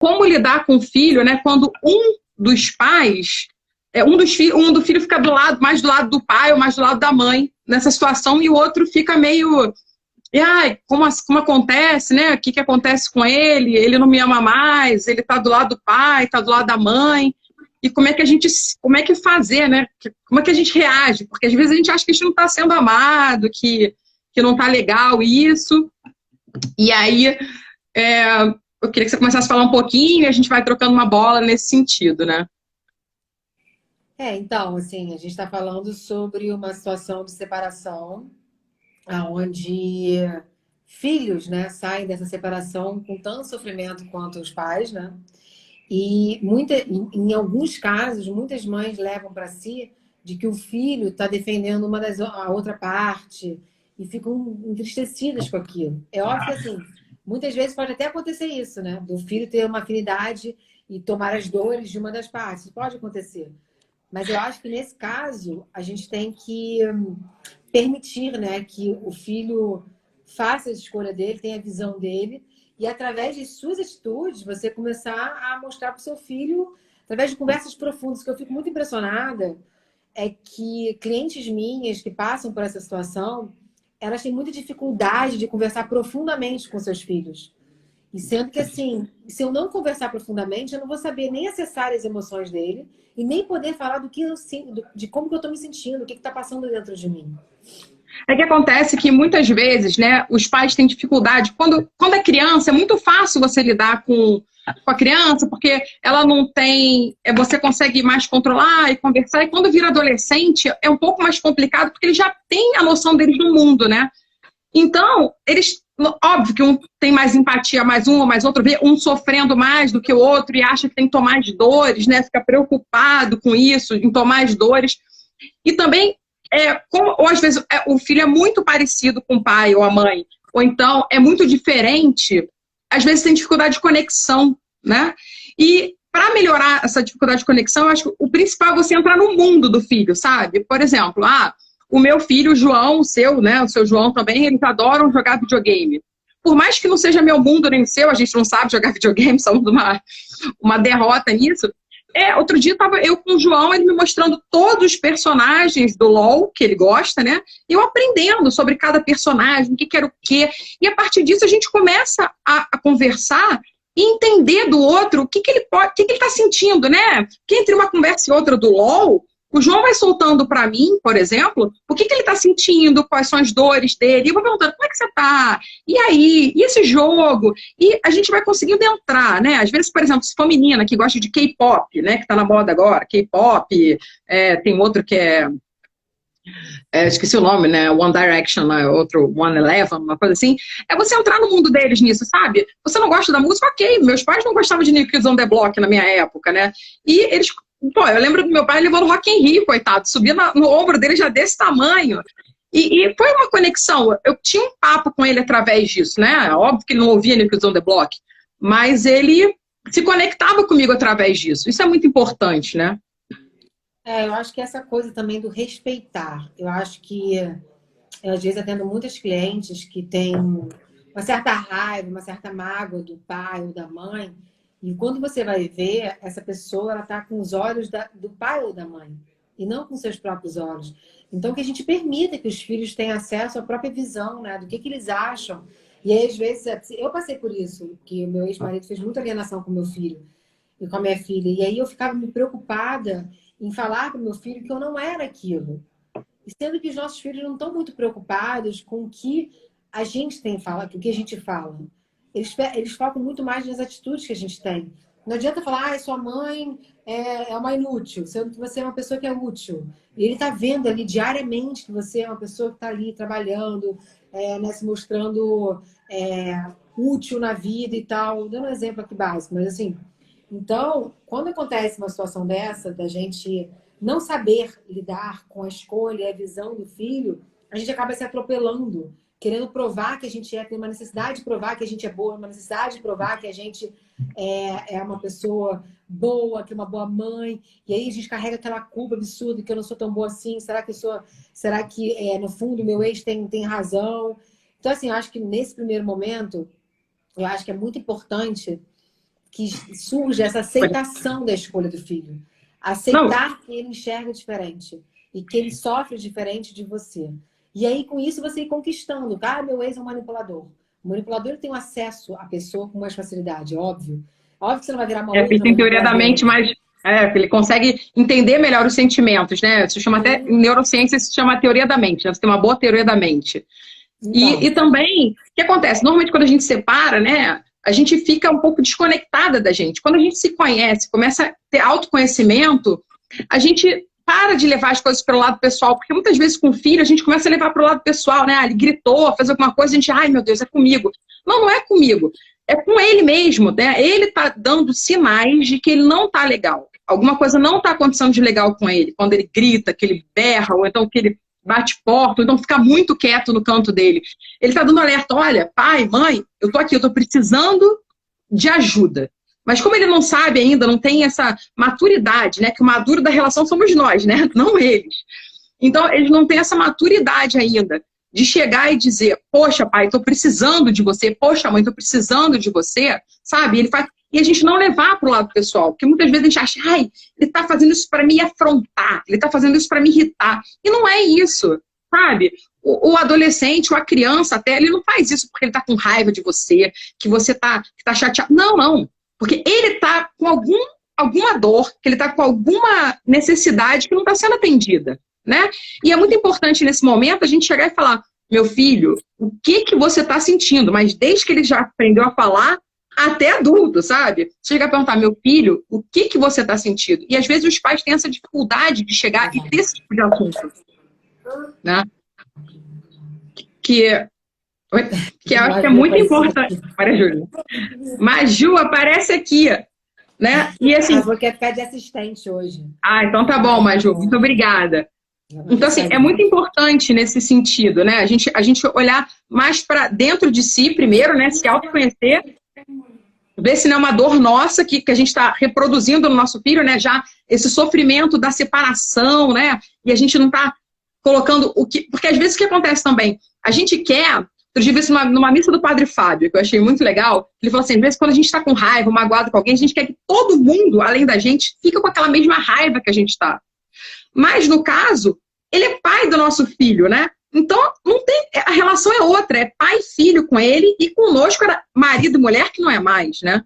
como lidar com o filho, né? Quando um dos pais, um do filho fica mais do lado do pai ou mais do lado da mãe nessa situação, e o outro fica meio. E ai, como acontece, né? O que acontece com ele? Ele não me ama mais, ele tá do lado do pai, tá do lado da mãe. E como é que fazer, né? Como é que a gente reage? Porque às vezes a gente acha que a gente não está sendo amado, que não tá legal isso. E aí, eu queria que você começasse a falar um pouquinho e a gente vai trocando uma bola nesse sentido, né? Então, assim, a gente está falando sobre uma situação de separação, onde filhos, né, saem dessa separação com tanto sofrimento quanto os pais, né? E em alguns casos, muitas mães levam para si de que o filho está defendendo a outra parte e ficam entristecidas com aquilo. É óbvio que, assim, muitas vezes pode até acontecer isso, né? Do filho ter uma afinidade e tomar as dores de uma das partes. Pode acontecer. Mas eu acho que nesse caso a gente tem que permitir, né, que o filho faça a escolha dele, tenha a visão dele, e através de suas atitudes você começar a mostrar para o seu filho, através de conversas profundas, que eu fico muito impressionada, é que clientes minhas que passam por essa situação, elas têm muita dificuldade de conversar profundamente com seus filhos. E sendo que, assim, se eu não conversar profundamente, eu não vou saber nem acessar as emoções dele e nem poder falar do que eu sinto, de como que eu estou me sentindo, o que está passando dentro de mim. É que acontece que muitas vezes, né, os pais têm dificuldade. Quando é criança, é muito fácil você lidar com a criança, porque ela não tem. Você consegue mais controlar e conversar. E quando vira adolescente, é um pouco mais complicado, porque ele já tem a noção deles do mundo, né? Então, eles. Óbvio que um tem mais empatia, mais um ou mais outro, vê um sofrendo mais do que o outro e acha que tem que tomar as dores, né? Fica preocupado com isso, em tomar as dores. E também, ou às vezes o filho é muito parecido com o pai ou a mãe, ou então é muito diferente, às vezes tem dificuldade de conexão, né? E para melhorar essa dificuldade de conexão, eu acho que o principal é você entrar no mundo do filho, sabe? Por exemplo, o meu filho, o João, o seu, né? O seu João também, eles adoram jogar videogame. Por mais que não seja meu mundo nem o seu, a gente não sabe jogar videogame, somos uma derrota nisso. Outro dia estava eu com o João, ele me mostrando todos os personagens do LoL, que ele gosta, né? E eu aprendendo sobre cada personagem, o que era o quê. E a partir disso a gente começa a conversar e entender do outro o que ele pode, o que ele está sentindo, né? Que entre uma conversa e outra do LoL, o João vai soltando para mim, por exemplo, o que ele está sentindo, quais são as dores dele. E eu vou perguntando, como é que você está? E aí? E esse jogo? E a gente vai conseguindo entrar, né? Às vezes, por exemplo, se for menina que gosta de K-pop, né? Que está na moda agora, K-pop, tem outro que esqueci o nome, né? One Direction, outro One Eleven, uma coisa assim. É você entrar no mundo deles nisso, sabe? Você não gosta da música? Ok. Meus pais não gostavam de New Kids on the Block na minha época, né? E eles... Pô, eu lembro do meu pai levando Rock in Rio, coitado. Subia no ombro dele já desse tamanho. E foi uma conexão. Eu tinha um papo com ele através disso, né? Óbvio que ele não ouvia New Kids on the Block. Mas ele se conectava comigo através disso. Isso é muito importante, né? Eu acho que essa coisa também do respeitar. Eu acho que, às vezes, atendo muitas clientes que têm uma certa raiva, uma certa mágoa do pai ou da mãe. E quando você vai ver, essa pessoa ela está com os olhos do pai ou da mãe, e não com seus próprios olhos. Então, que a gente permita que os filhos tenham acesso à própria visão, né? Do que eles acham. E aí, às vezes, eu passei por isso, que o meu ex-marido fez muita alienação com meu filho e com a minha filha. E aí eu ficava me preocupada em falar para o meu filho que eu não era aquilo. E sendo que os nossos filhos não estão muito preocupados com o que a gente tem fala, com o que a gente fala. Eles focam muito mais nas atitudes que a gente tem. Não adianta falar, sua mãe é uma inútil, sendo que você é uma pessoa que é útil. E ele está vendo ali diariamente que você é uma pessoa que está ali trabalhando, né, se mostrando útil na vida e tal. Dando um exemplo aqui básico, mas assim, então, quando acontece uma situação dessa, da gente não saber lidar com a escolha e a visão do filho, a gente acaba se atropelando, querendo provar que a gente tem uma necessidade de provar que a gente é boa, uma necessidade de provar que a gente é uma pessoa boa, que é uma boa mãe, e aí a gente carrega aquela culpa absurda que eu não sou tão boa assim, será que no fundo meu ex tem razão? Então, assim, eu acho que nesse primeiro momento, eu acho que é muito importante que surge essa aceitação da escolha do filho. Não, Aceitar que ele enxerga diferente e que ele sofre diferente de você. E aí, com isso, você ir conquistando. Ah, meu ex é um manipulador. O manipulador tem um acesso à pessoa com mais facilidade, óbvio. Óbvio que você não vai virar uma outra ele tem teoria da manipuladora. mente mais. Ele consegue entender melhor os sentimentos, né? Se chama até, em neurociência, se chama teoria da mente, né? Você tem uma boa teoria da mente. Então, E também, o que acontece? Normalmente, quando a gente separa, né? A gente fica um pouco desconectada da gente. Quando a gente se conhece, começa a ter autoconhecimento, a gente para de levar as coisas para o lado pessoal, porque muitas vezes com o filho a gente começa a levar para o lado pessoal, né? Ele gritou, fez alguma coisa, a gente, ai meu Deus, é comigo. Não, não é comigo. É com ele mesmo, né? Ele está dando sinais de que ele não está legal. Alguma coisa não está acontecendo de legal com ele. Quando ele grita, que ele berra, ou então que ele bate porta, ou então fica muito quieto no canto dele. Ele está dando alerta, olha, pai, mãe, eu tô aqui, eu tô precisando de ajuda. Mas como ele não sabe ainda, não tem essa maturidade, né? Que o maduro da relação somos nós, né? Não eles. Então, eles não têm essa maturidade ainda de chegar e dizer, poxa, pai, estou precisando de você, poxa, mãe, estou precisando de você, sabe? Ele faz... E a gente não levar para o lado pessoal, porque muitas vezes a gente acha, ai, ele está fazendo isso para me afrontar, ele está fazendo isso para me irritar. E não é isso, sabe? O adolescente, ou a criança até, ele não faz isso porque ele está com raiva de você, que você está chateado. Não, não. Porque ele está com alguma dor, que ele está com alguma necessidade que não está sendo atendida, né? E é muito importante nesse momento a gente chegar e falar, meu filho, o que que você está sentindo? Mas desde que ele já aprendeu a falar, até adulto, sabe? Chega a perguntar, meu filho, o que que você está sentindo? E às vezes os pais têm essa dificuldade de chegar e ter esse tipo de assunto, né? Que eu acho que é muito importante. Olha, Júlia. Maju, aparece aqui, né? E assim... Ah, vou querer ficar de assistente hoje. Ah, então tá bom, Maju. Muito obrigada. Então, assim, é muito importante nesse sentido, né? A gente olhar mais para dentro de si primeiro, né? Se autoconhecer, ver se não é uma dor nossa que a gente está reproduzindo no nosso filho, né? Já esse sofrimento da separação, né? E a gente não está colocando o que... Porque às vezes o que acontece também? A gente quer... Outro dia, isso numa missa do Padre Fábio, que eu achei muito legal, ele falou assim, às vezes quando a gente está com raiva, magoado com alguém, a gente quer que todo mundo, além da gente, fique com aquela mesma raiva que a gente está. Mas, no caso, ele é pai do nosso filho, né? Então, não tem, a relação é outra, é pai e filho com ele, e conosco era marido e mulher que não é mais, né?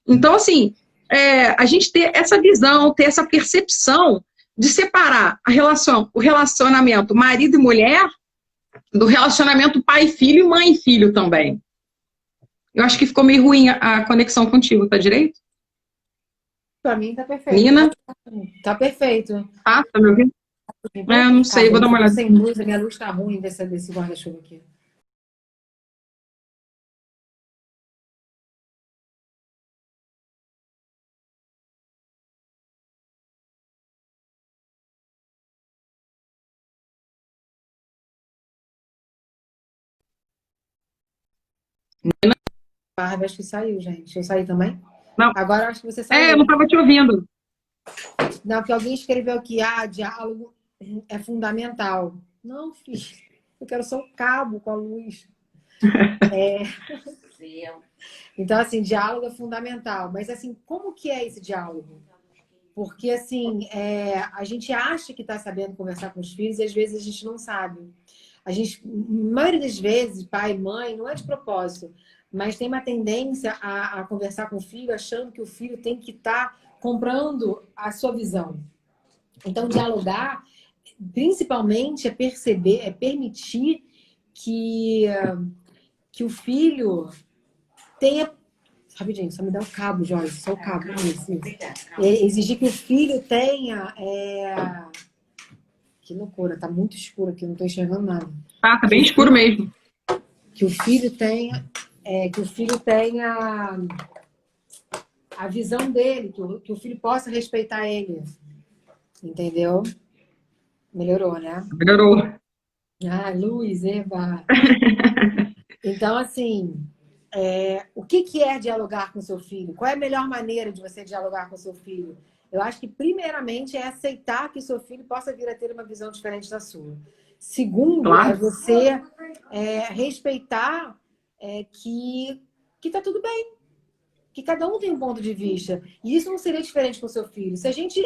Então, assim, a gente ter essa visão, ter essa percepção de separar o relacionamento marido e mulher do relacionamento pai e filho e mãe e filho também. Eu acho que ficou meio ruim a conexão contigo, tá direito? Para mim tá perfeito. Nina? Tá perfeito. Tá me ouvindo? Não sei, vou dar uma olhada. Sem luz, a minha luz tá ruim desse guarda-chuva aqui. Bárbara, acho que saiu, gente. Eu saí também? Não. Agora acho que você saiu. Eu não estava te ouvindo. Não, porque alguém escreveu aqui, diálogo é fundamental. Não, filho, eu quero só o cabo com a luz. Então, assim, diálogo é fundamental. Mas, assim, como que é esse diálogo? Porque, assim, a gente acha que está sabendo conversar com os filhos e, às vezes, a gente não sabe. A maioria das vezes, pai e mãe, não é de propósito, mas tem uma tendência a conversar com o filho achando que o filho tem que estar comprando a sua visão. Então, dialogar, principalmente, é perceber, é permitir que o filho tenha... Rapidinho, só me dá o cabo, Joyce, só o cabo. Isso. Exigir que o filho tenha... Que loucura, tá muito escuro aqui, não tô enxergando nada. Tá bem escuro mesmo. Que o filho tenha... que o filho tenha a visão dele, que o filho possa respeitar ele. Entendeu? Melhorou, né? Melhorou. Luz, Eva. Então, assim, o que é dialogar com seu filho? Qual é a melhor maneira de você dialogar com seu filho? Eu acho que, primeiramente, é aceitar que seu filho possa vir a ter uma visão diferente da sua. Segundo, claro. é você respeitar que tá tudo bem. que cada um tem um ponto de vista. E isso não seria diferente com o seu filho. Se a gente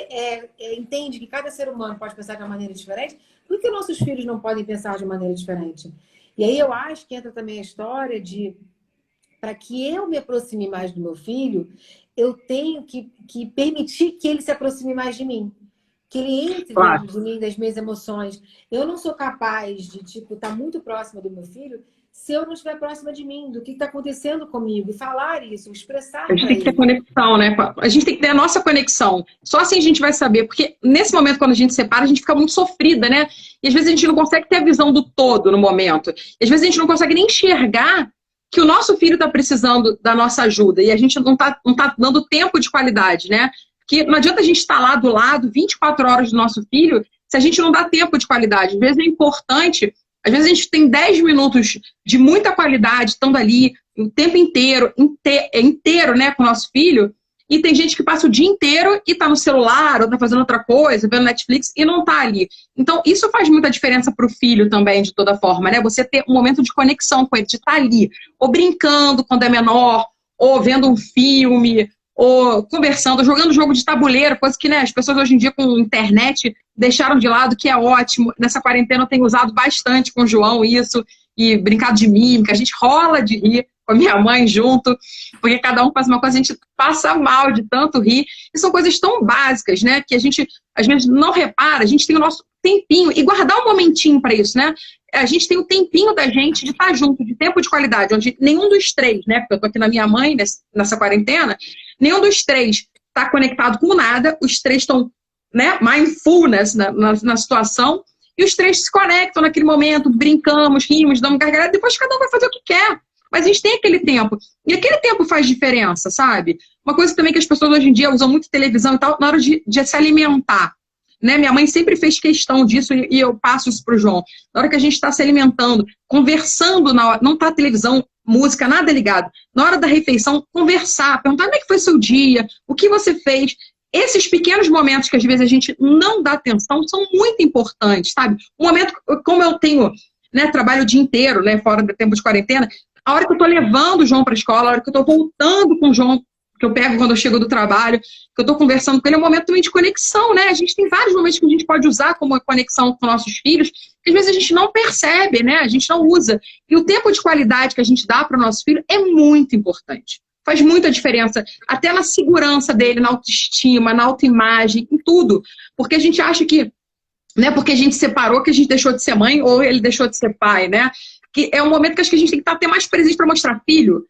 entende que cada ser humano pode pensar de uma maneira diferente, por que nossos filhos não podem pensar de maneira diferente? E aí eu acho que entra também a história de, para que eu me aproxime mais do meu filho, eu tenho que permitir que ele se aproxime mais de mim. Que ele entre Claro. dentro de mim, das minhas emoções. Eu não sou capaz de, tipo, estar muito próxima do meu filho se eu não estiver próxima de mim, do que está acontecendo comigo. E falar isso, expressar A gente para tem que ter ele. conexão, né? A gente tem que ter a nossa conexão. Só assim a gente vai saber, porque nesse momento, quando a gente separa, a gente fica muito sofrida, né? E às vezes a gente não consegue ter a visão do todo no momento. E às vezes a gente não consegue nem enxergar que o nosso filho está precisando da nossa ajuda. E a gente não tá dando tempo de qualidade, né? Que não adianta a gente estar lá do lado 24 horas do nosso filho se a gente não dá tempo de qualidade. Às vezes é importante, às vezes a gente tem 10 minutos de muita qualidade, estando ali o tempo inteiro, né, com o nosso filho, e tem gente que passa o dia inteiro e está no celular, ou está fazendo outra coisa, vendo Netflix, e não está ali. Então, isso faz muita diferença para o filho também, de toda forma, né? Você ter um momento de conexão com ele, de estar ali, ou brincando quando é menor, ou vendo um filme, ou conversando, jogando jogo de tabuleiro, coisa que, né, as pessoas hoje em dia com internet deixaram de lado, que é ótimo. Nessa quarentena eu tenho usado bastante com o João isso, e brincado de mímica, a gente rola de rir com a minha mãe junto, porque cada um faz uma coisa, a gente passa mal de tanto rir, e são coisas tão básicas, né, que a gente às vezes não repara, a gente tem o nosso tempinho, e guardar um momentinho para isso, né, a gente tem o tempinho da gente de estar junto, de tempo de qualidade, onde nenhum dos três, né, porque eu tô aqui na minha mãe, nessa quarentena, nenhum dos três está conectado com nada, os três estão, né, mindfulness na situação, e os três se conectam naquele momento, brincamos, rimos, damos gargalhada, depois cada um vai fazer o que quer. Mas a gente tem aquele tempo. E aquele tempo faz diferença, sabe? Uma coisa também que as pessoas hoje em dia usam muito televisão e tal, na hora de se alimentar. Né? Minha mãe sempre fez questão disso e eu passo isso pro João. Na hora que a gente está se alimentando, conversando, não tá televisão, música, nada ligado. Na hora da refeição, conversar, perguntar como é que foi seu dia, o que você fez. Esses pequenos momentos que às vezes a gente não dá atenção são muito importantes, sabe? Um momento, como eu tenho, né, trabalho o dia inteiro, né, fora do tempo de quarentena, a hora que eu tô levando o João para a escola, a hora que eu tô voltando com o João, que eu pego quando eu chego do trabalho, que eu tô conversando com ele, é um momento também de conexão, né? A gente tem vários momentos que a gente pode usar como conexão com nossos filhos, que às vezes a gente não percebe, né? A gente não usa. E o tempo de qualidade que a gente dá para o nosso filho é muito importante. Faz muita diferença, até na segurança dele, na autoestima, na autoimagem, em tudo. Porque a gente acha que, né, porque a gente separou, que a gente deixou de ser mãe, ou ele deixou de ser pai, né? Que é um momento que acho que a gente tem que estar até mais presente para mostrar, filho,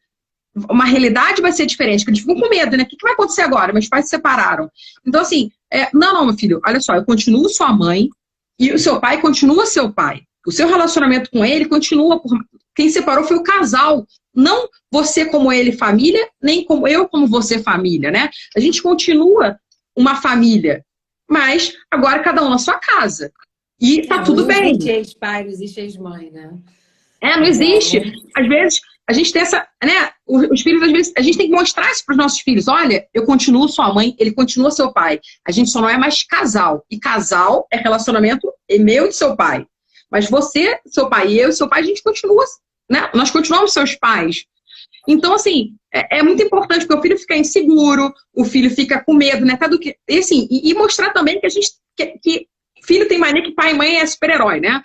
uma realidade vai ser diferente, porque eles ficam com medo, né? O que vai acontecer agora? Meus pais se separaram. Então, assim, não, meu filho, olha só, eu continuo sua mãe e o seu pai continua seu pai. O seu relacionamento com ele continua por... Quem separou foi o casal, não você como ele família, nem como eu como você família, né? A gente continua uma família, mas agora cada um na sua casa. E tá tudo bem. Não existe ex-pai, não existe ex-mãe, né? Não existe. Às vezes, a gente tem essa, né? Os filhos, às vezes, a gente tem que mostrar isso para os nossos filhos. Olha, eu continuo sua mãe, ele continua seu pai. A gente só não é mais casal. E casal é relacionamento meu e do seu pai. Mas você, seu pai, e eu e seu pai, a gente continua, né? Nós continuamos seus pais. Então, assim, é muito importante porque o filho fica inseguro, o filho fica com medo, né? E, assim, e mostrar também que a gente. Que filho tem mania que pai e mãe é super-herói, né?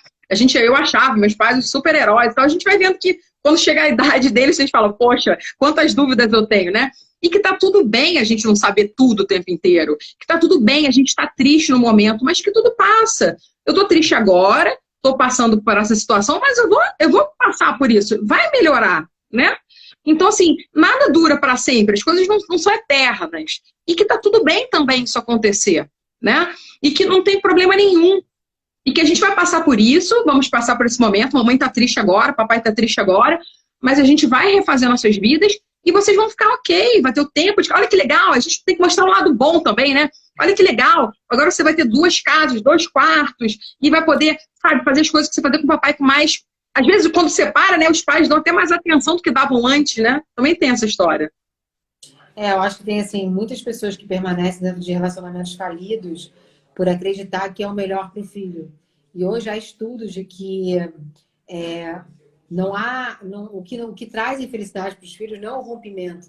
Eu achava, meus pais, os super-heróis. Então, a gente vai vendo que quando chega a idade deles, a gente fala, poxa, quantas dúvidas eu tenho, né? E que tá tudo bem a gente não saber tudo o tempo inteiro. Que tá tudo bem a gente tá triste no momento, mas que tudo passa. Eu tô triste agora, tô passando por essa situação, mas eu vou passar por isso. Vai melhorar, né? Então, assim, nada dura para sempre. As coisas não são eternas. E que tá tudo bem também isso acontecer, né? E que não tem problema nenhum. E que a gente vai passar por isso, vamos passar por esse momento, mamãe tá triste agora, papai tá triste agora, mas a gente vai refazer nossas vidas e vocês vão ficar ok, vai ter o tempo de... Olha que legal, a gente tem que mostrar um lado bom também, né? Olha que legal, agora você vai ter 2 casas, 2 quartos, e vai poder, sabe, fazer as coisas que você fazer com o papai com mais... Às vezes, quando separa, né, os pais dão até mais atenção do que davam antes, né? Também tem essa história. Eu acho que tem, assim, muitas pessoas que permanecem dentro de relacionamentos falidos por acreditar que é o melhor para o filho. E hoje há estudos de que O que traz infelicidade para os filhos não é o rompimento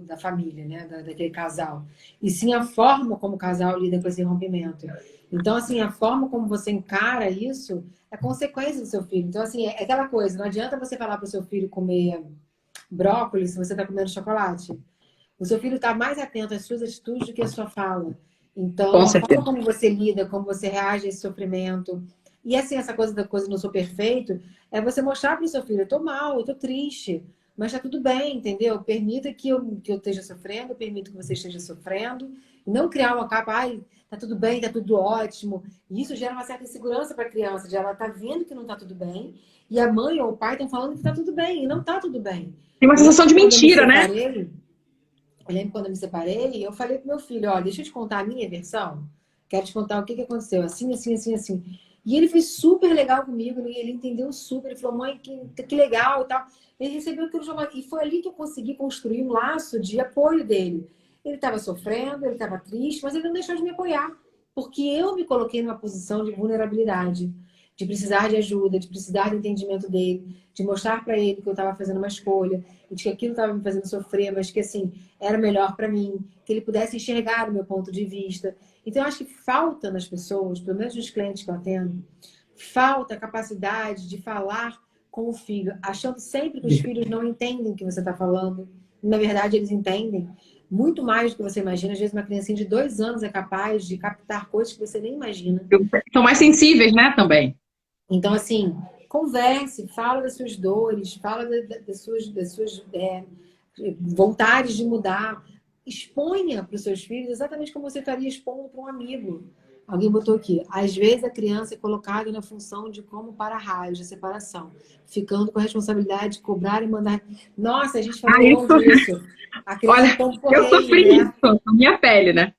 da família, né? Daquele casal. E sim a forma como o casal lida com esse rompimento. Então, assim, a forma como você encara isso é consequência do seu filho. Então, assim, é aquela coisa, não adianta você falar para o seu filho comer brócolis se você está comendo chocolate. O seu filho está mais atento às suas atitudes do que à sua fala. Com Então, a forma certeza. como você lida, como você reage a esse sofrimento. E assim, essa coisa da coisa não sou perfeito, é você mostrar para o seu filho, eu tô mal, eu tô triste, mas tá tudo bem, entendeu? Permita que eu esteja sofrendo, permita que você esteja sofrendo. E não criar uma capa, ai, tá tudo bem, tá tudo ótimo. E isso gera uma certa insegurança para a criança, de ela tá vendo que não tá tudo bem, e a mãe ou o pai estão falando que tá tudo bem, e não tá tudo bem. Tem uma Eu lembro sensação de quando eu me mentira, né? separei, eu lembro quando eu me separei, eu falei pro meu filho, ó, deixa eu te contar a minha versão. Quero te contar o que aconteceu, assim, assim, assim, assim. E ele foi super legal comigo, ele entendeu super, ele falou, mãe, que legal e tal. Ele recebeu aquilo de uma... E foi ali que eu consegui construir um laço de apoio dele. Ele estava sofrendo, ele estava triste, mas ele não deixou de me apoiar. Porque eu me coloquei numa posição de vulnerabilidade, de precisar de ajuda, de precisar do entendimento dele, de mostrar para ele que eu estava fazendo uma escolha, e de que aquilo estava me fazendo sofrer, mas que, assim, era melhor para mim, que ele pudesse enxergar o meu ponto de vista. Então, eu acho que falta nas pessoas, pelo menos nos clientes que eu atendo, falta a capacidade de falar com o filho, achando sempre que os filhos não entendem o que você está falando. Na verdade, eles entendem muito mais do que você imagina. Às vezes, uma criancinha de 2 anos é capaz de captar coisas que você nem imagina. São mais sensíveis, né, também. Então, assim, converse, fala das suas dores, fala das suas vontades de mudar. Exponha para os seus filhos exatamente como você estaria expondo para um amigo. Alguém botou aqui. Às vezes a criança é colocada na função de como para-raios de separação, ficando com a responsabilidade de cobrar e mandar. Nossa, a gente Ah, falou isso, hoje isso. A criança olha, toma um eu correio, sofri né? isso na minha pele, né?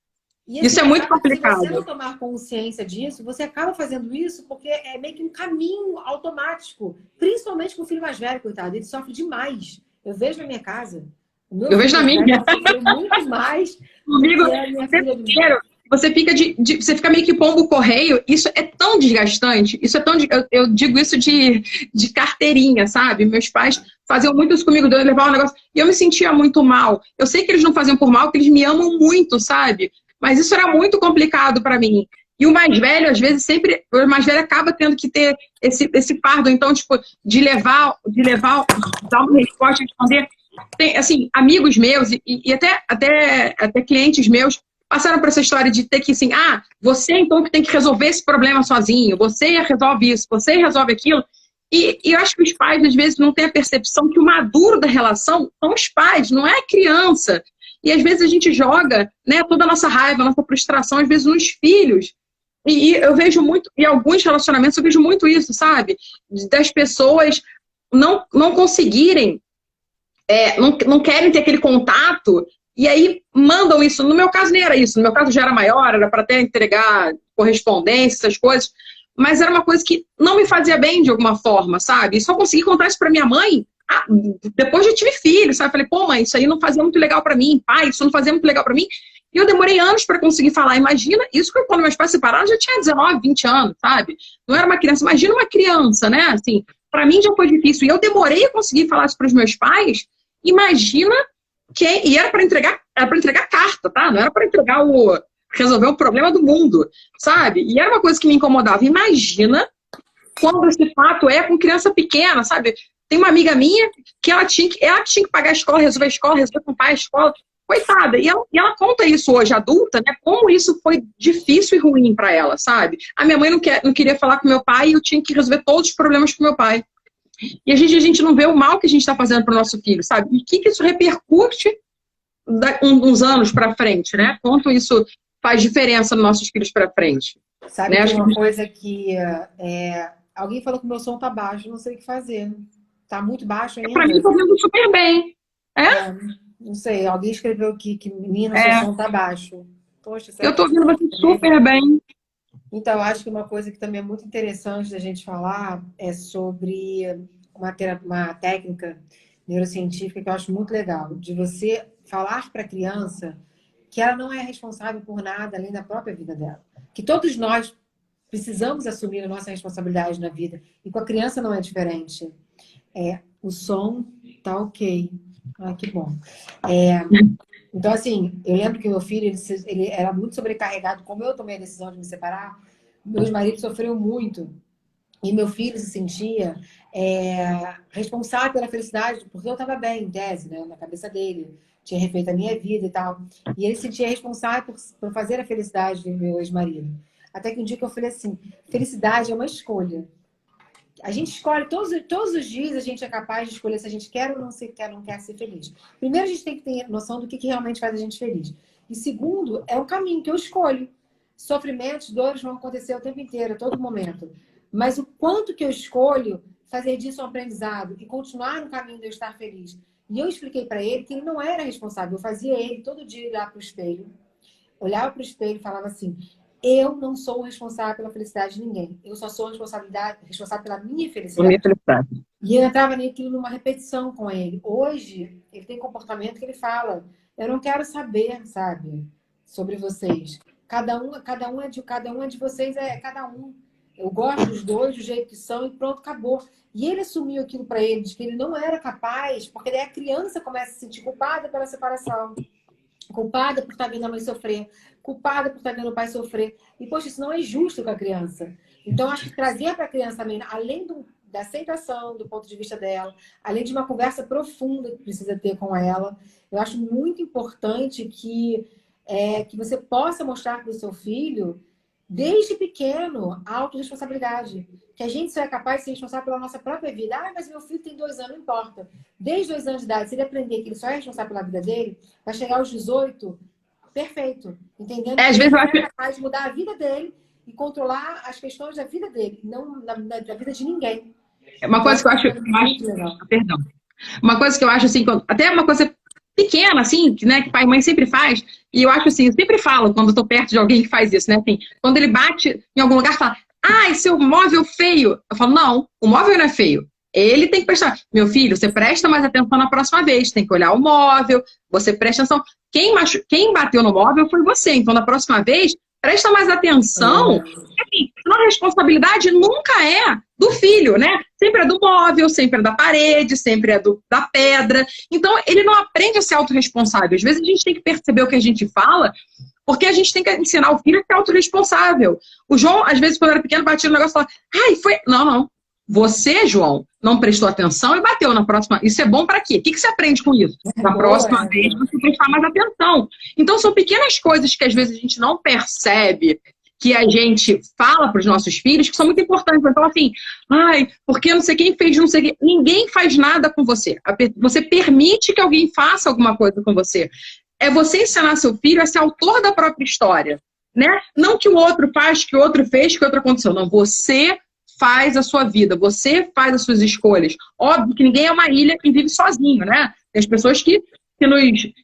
E assim, Isso é mas muito sabe que se você não complicado. tomar consciência disso, você acaba fazendo isso porque é meio que um caminho automático. Principalmente com o filho mais velho, coitado. Ele sofre demais. Eu vejo na minha casa. O meu Eu filho vejo na mais velho minha. já sofreu muito mais do Comigo, que a minha o tempo filha. inteiro, você fica você fica meio que pombo correio. Isso é tão desgastante. Isso é tão, eu digo isso de carteirinha, sabe? Meus pais faziam muito isso comigo, de eu levar um negócio e eu me sentia muito mal. Eu sei que eles não faziam por mal, que eles me amam muito, sabe? Mas isso era muito complicado para mim. E o mais velho, às vezes, sempre, o mais velho acaba tendo que ter esse fardo, então, tipo, de levar, dar uma resposta, responder. Tem, assim, amigos meus e até clientes meus passaram por essa história de ter que, assim, você então que tem que resolver esse problema sozinho, você resolve isso, você resolve aquilo. E eu acho que os pais, às vezes, não têm a percepção que o maduro da relação são os pais, não é a criança. E às vezes a gente joga, né, toda a nossa raiva, a nossa frustração, às vezes, nos filhos. E eu vejo muito, em alguns relacionamentos, eu vejo muito isso, sabe? Das pessoas não conseguirem não querem ter aquele contato, e aí mandam isso. No meu caso nem era isso, no meu caso já era maior, era para até entregar correspondência, essas coisas, mas era uma coisa que não me fazia bem de alguma forma, sabe? E só consegui contar isso para minha mãe depois de tive filho, sabe? Falei, pô, mãe, isso aí não fazia muito legal para mim, pai, isso não fazia muito legal para mim. E eu demorei anos para conseguir falar. Imagina, isso que quando meus pais se separaram, eu já tinha 19, 20 anos, sabe? Não era uma criança. Imagina uma criança, né? Assim, para mim já foi difícil. E eu demorei a conseguir falar isso para os meus pais. Imagina quem. E era para entregar carta, tá? Não era para resolver o problema do mundo, sabe? E era uma coisa que me incomodava. Imagina quando esse fato é com criança pequena, sabe? Tem uma amiga minha que ela tinha que pagar a escola, resolver com o pai a escola. Coitada, e ela conta isso hoje, adulta, né? Como isso foi difícil e ruim para ela, sabe? A minha mãe não queria falar com meu pai e eu tinha que resolver todos os problemas com meu pai. E a gente não vê o mal que a gente está fazendo para o nosso filho, sabe? E o que isso repercute uns anos para frente, né? Quanto isso faz diferença nos nossos filhos para frente. Sabe Né? que Acho uma que coisa que alguém falou que o meu som tá baixo, não sei o que fazer. Tá muito baixo para mim ainda? está ouvindo super bem. É, não sei, alguém escreveu aqui que menina, seu É, som tá baixo. Poxa, eu será que estou é ouvindo você nele? super bem. Então, eu acho que uma coisa que também é muito interessante da gente falar é sobre uma técnica neurocientífica que eu acho muito legal, de você falar para a criança que ela não é responsável por nada além da própria vida dela. Que todos nós precisamos assumir a nossa responsabilidade na vida. E com a criança não é diferente. O som tá ok. Ah, que bom. Então, assim, eu lembro que meu filho, ele era muito sobrecarregado. Como eu tomei a decisão de me separar, meu ex-marido sofreu muito. E meu filho se sentia responsável pela felicidade, porque eu estava bem, em tese, né, na cabeça dele. Tinha refeito a minha vida e tal. E ele se sentia responsável por fazer a felicidade do meu ex-marido. Até que um dia que eu falei assim, felicidade é uma escolha. A gente escolhe, todos os dias a gente é capaz de escolher se a gente quer ou não quer ser feliz. Primeiro, a gente tem que ter noção do que realmente faz a gente feliz. E segundo, é um caminho que eu escolho. Sofrimentos, dores vão acontecer o tempo inteiro, a todo momento. Mas o quanto que eu escolho fazer disso um aprendizado e continuar no caminho de eu estar feliz. E eu expliquei para ele que ele não era responsável. Eu fazia ele todo dia olhar para o espelho, olhava para o espelho e falava assim: eu não sou responsável pela felicidade de ninguém. Eu só sou responsável pela minha felicidade. E eu entrava naquilo numa repetição com ele. Hoje, ele tem comportamento que ele fala: eu não quero saber, sabe, sobre vocês. Cada um é de vocês, é cada um. Eu gosto dos dois do jeito que são e pronto, acabou. E ele assumiu aquilo para ele, de que ele não era capaz, porque daí a criança começa a se sentir culpada pela separação. Culpada por estar vendo a mãe sofrer, culpada por estar vendo o pai sofrer. E, poxa, isso não é justo com a criança. Então, acho que trazer para a criança também, além da aceitação do ponto de vista dela, além de uma conversa profunda que precisa ter com ela, eu acho muito importante que você possa mostrar para o seu filho, desde pequeno, a autorresponsabilidade. Que a gente só é capaz de ser responsável pela nossa própria vida. Ah, mas meu filho tem 2 anos, não importa. Desde 2 anos de idade, se ele aprender que ele só é responsável pela vida dele, vai chegar aos 18, perfeito. Entendendo que Às vezes ele eu é acho. capaz de mudar a vida dele e controlar as questões da vida dele, não da vida de ninguém. Uma Então, coisa que eu acho. muito legal. Perdão. Uma coisa que eu acho assim, até uma coisa pequena, assim, né, que pai e mãe sempre faz, e eu acho assim, eu sempre falo quando eu tô perto de alguém que faz isso, né, assim, quando ele bate em algum lugar, fala, ai, seu móvel feio. Eu falo, não, o móvel não é feio. Ele tem que prestar. Meu filho, você presta mais atenção na próxima vez, tem que olhar o móvel, você presta atenção. Quem bateu no móvel foi você, então na próxima vez, presta mais atenção. Assim, a responsabilidade nunca é do filho, né? Sempre é do móvel, sempre é da parede, sempre é da pedra. Então, ele não aprende a ser autorresponsável. Às vezes a gente tem que perceber o que a gente fala, porque a gente tem que ensinar o filho a ser autorresponsável. O João, às vezes, quando era pequeno, batia no negócio e falava, ai, foi... Não, não. Você, João, não prestou atenção e bateu na próxima. Isso é bom para quê? O que você aprende com isso? Na próxima vez, você prestar mais atenção. Então, são pequenas coisas que, às vezes, a gente não percebe, que a gente fala para os nossos filhos, que são muito importantes. Então, assim, ai, porque não sei quem fez, não sei quem. Ninguém faz nada com você. Você permite que alguém faça alguma coisa com você. É você ensinar seu filho a ser autor da própria história, né? Não que o outro faz, que o outro fez, que o outro aconteceu. Não, você faz a sua vida, você faz as suas escolhas. Óbvio que ninguém é uma ilha e vive sozinho, né? Tem as pessoas que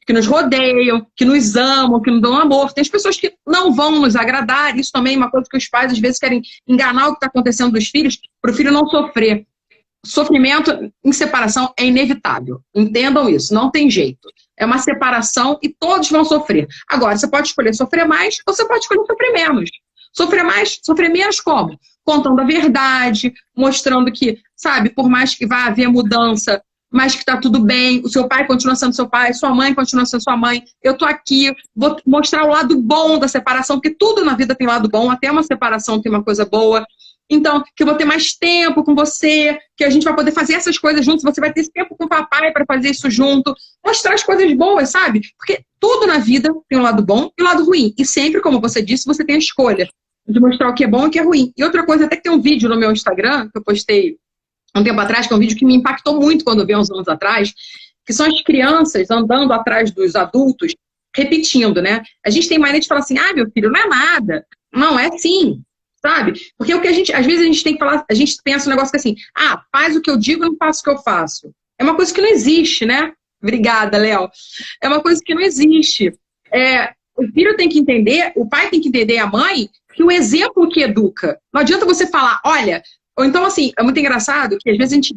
nos rodeiam, que nos amam, que nos dão amor. Tem as pessoas que não vão nos agradar. Isso também é uma coisa que os pais, às vezes, querem enganar o que está acontecendo dos filhos, para o filho não sofrer. Sofrimento em separação é inevitável. Entendam isso, não tem jeito. É uma separação e todos vão sofrer. Agora, você pode escolher sofrer mais ou você pode escolher sofrer menos. Sofrer mais, sofrer menos como? Contando a verdade, mostrando que, sabe, por mais que vá haver mudança, mas que tá tudo bem, o seu pai continua sendo seu pai, sua mãe continua sendo sua mãe, eu tô aqui, vou mostrar o lado bom da separação, porque tudo na vida tem lado bom, até uma separação tem uma coisa boa. Então, que eu vou ter mais tempo com você, que a gente vai poder fazer essas coisas juntos, você vai ter esse tempo com o papai para fazer isso junto, mostrar as coisas boas, sabe? Porque tudo na vida tem um lado bom e um lado ruim. E sempre, como você disse, você tem a escolha de mostrar o que é bom e o que é ruim. E outra coisa, até que tem um vídeo no meu Instagram, que eu postei um tempo atrás, que é um vídeo que me impactou muito quando eu vi uns anos atrás, que são as crianças andando atrás dos adultos, repetindo, né? A gente tem mania de falar assim, ah, meu filho, não é nada. Não, é sim, sabe? Porque o que às vezes a gente tem que falar, a gente pensa um negócio que assim, ah, faz o que eu digo, não faço o que eu faço. É uma coisa que não existe, né? Obrigada, Léo. É uma coisa que não existe. O filho tem que entender, o pai tem que entender, a mãe, que o exemplo que educa. Não adianta você falar, olha... Ou então, assim, é muito engraçado que às vezes a gente,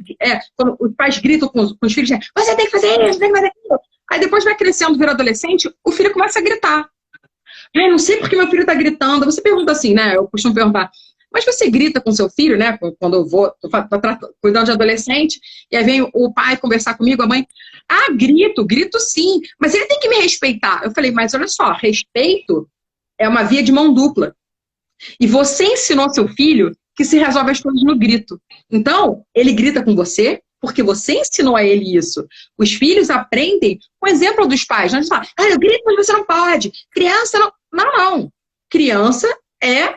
quando os pais gritam com os filhos, você tem que fazer isso, você tem que fazer aquilo. Aí depois vai crescendo, vira adolescente, o filho começa a gritar. Não sei porque meu filho tá gritando. Você pergunta assim, né? Eu costumo perguntar, Mas você grita com seu filho, né? Quando eu vou, tô cuidando de adolescente, e aí vem o pai conversar comigo, a mãe, ah, grito sim, mas ele tem que me respeitar. Eu falei, mas olha só, respeito é uma via de mão dupla. E você ensinou seu filho que se resolve as coisas no grito. Então, ele grita com você porque você ensinou a ele isso. Os filhos aprendem com o exemplo dos pais. Não fala, ah, eu grito, mas você não pode. Criança não. Não, não. Criança é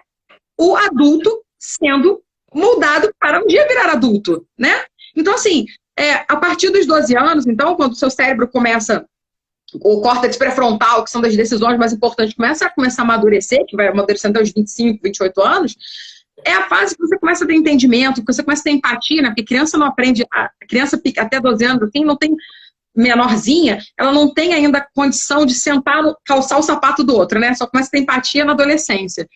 o adulto sendo moldado para um dia virar adulto, né? Então, assim, a partir dos 12 anos, então, quando o seu cérebro começa, o córtex pré-frontal, que são das decisões mais importantes, começa a amadurecer, que vai amadurecer até os 25, 28 anos, é a fase que você começa a ter entendimento, que você começa a ter empatia, né? Porque criança não aprende, a criança até 12 anos, assim, não tem menorzinha, ela não tem ainda condição de sentar, calçar o sapato do outro, né? Só começa a ter empatia na adolescência.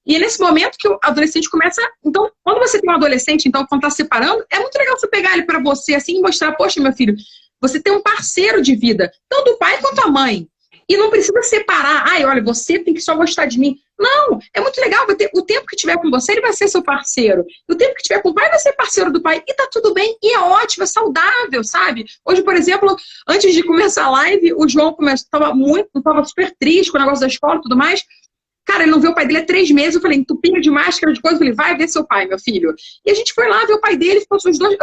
E é nesse momento que o adolescente começa... Então, quando você tem um adolescente, então, quando está separando, é muito legal você pegar ele para você, assim, e mostrar, poxa, meu filho, você tem um parceiro de vida, tanto o pai quanto a mãe. E não precisa separar, ai, olha, você tem que só gostar de mim. Não, é muito legal, o tempo que tiver com você, ele vai ser seu parceiro. O tempo que tiver com o pai, vai ser parceiro do pai. E tá tudo bem, e é ótimo, é saudável, sabe? Hoje, por exemplo, antes de começar a live, o João estava super triste com o negócio da escola e tudo mais. Cara, ele não viu o pai dele há 3 meses. Eu falei, entupinho de máscara, de coisa. Eu falei, vai ver seu pai, meu filho. E a gente foi lá ver o pai dele, ficou os dois.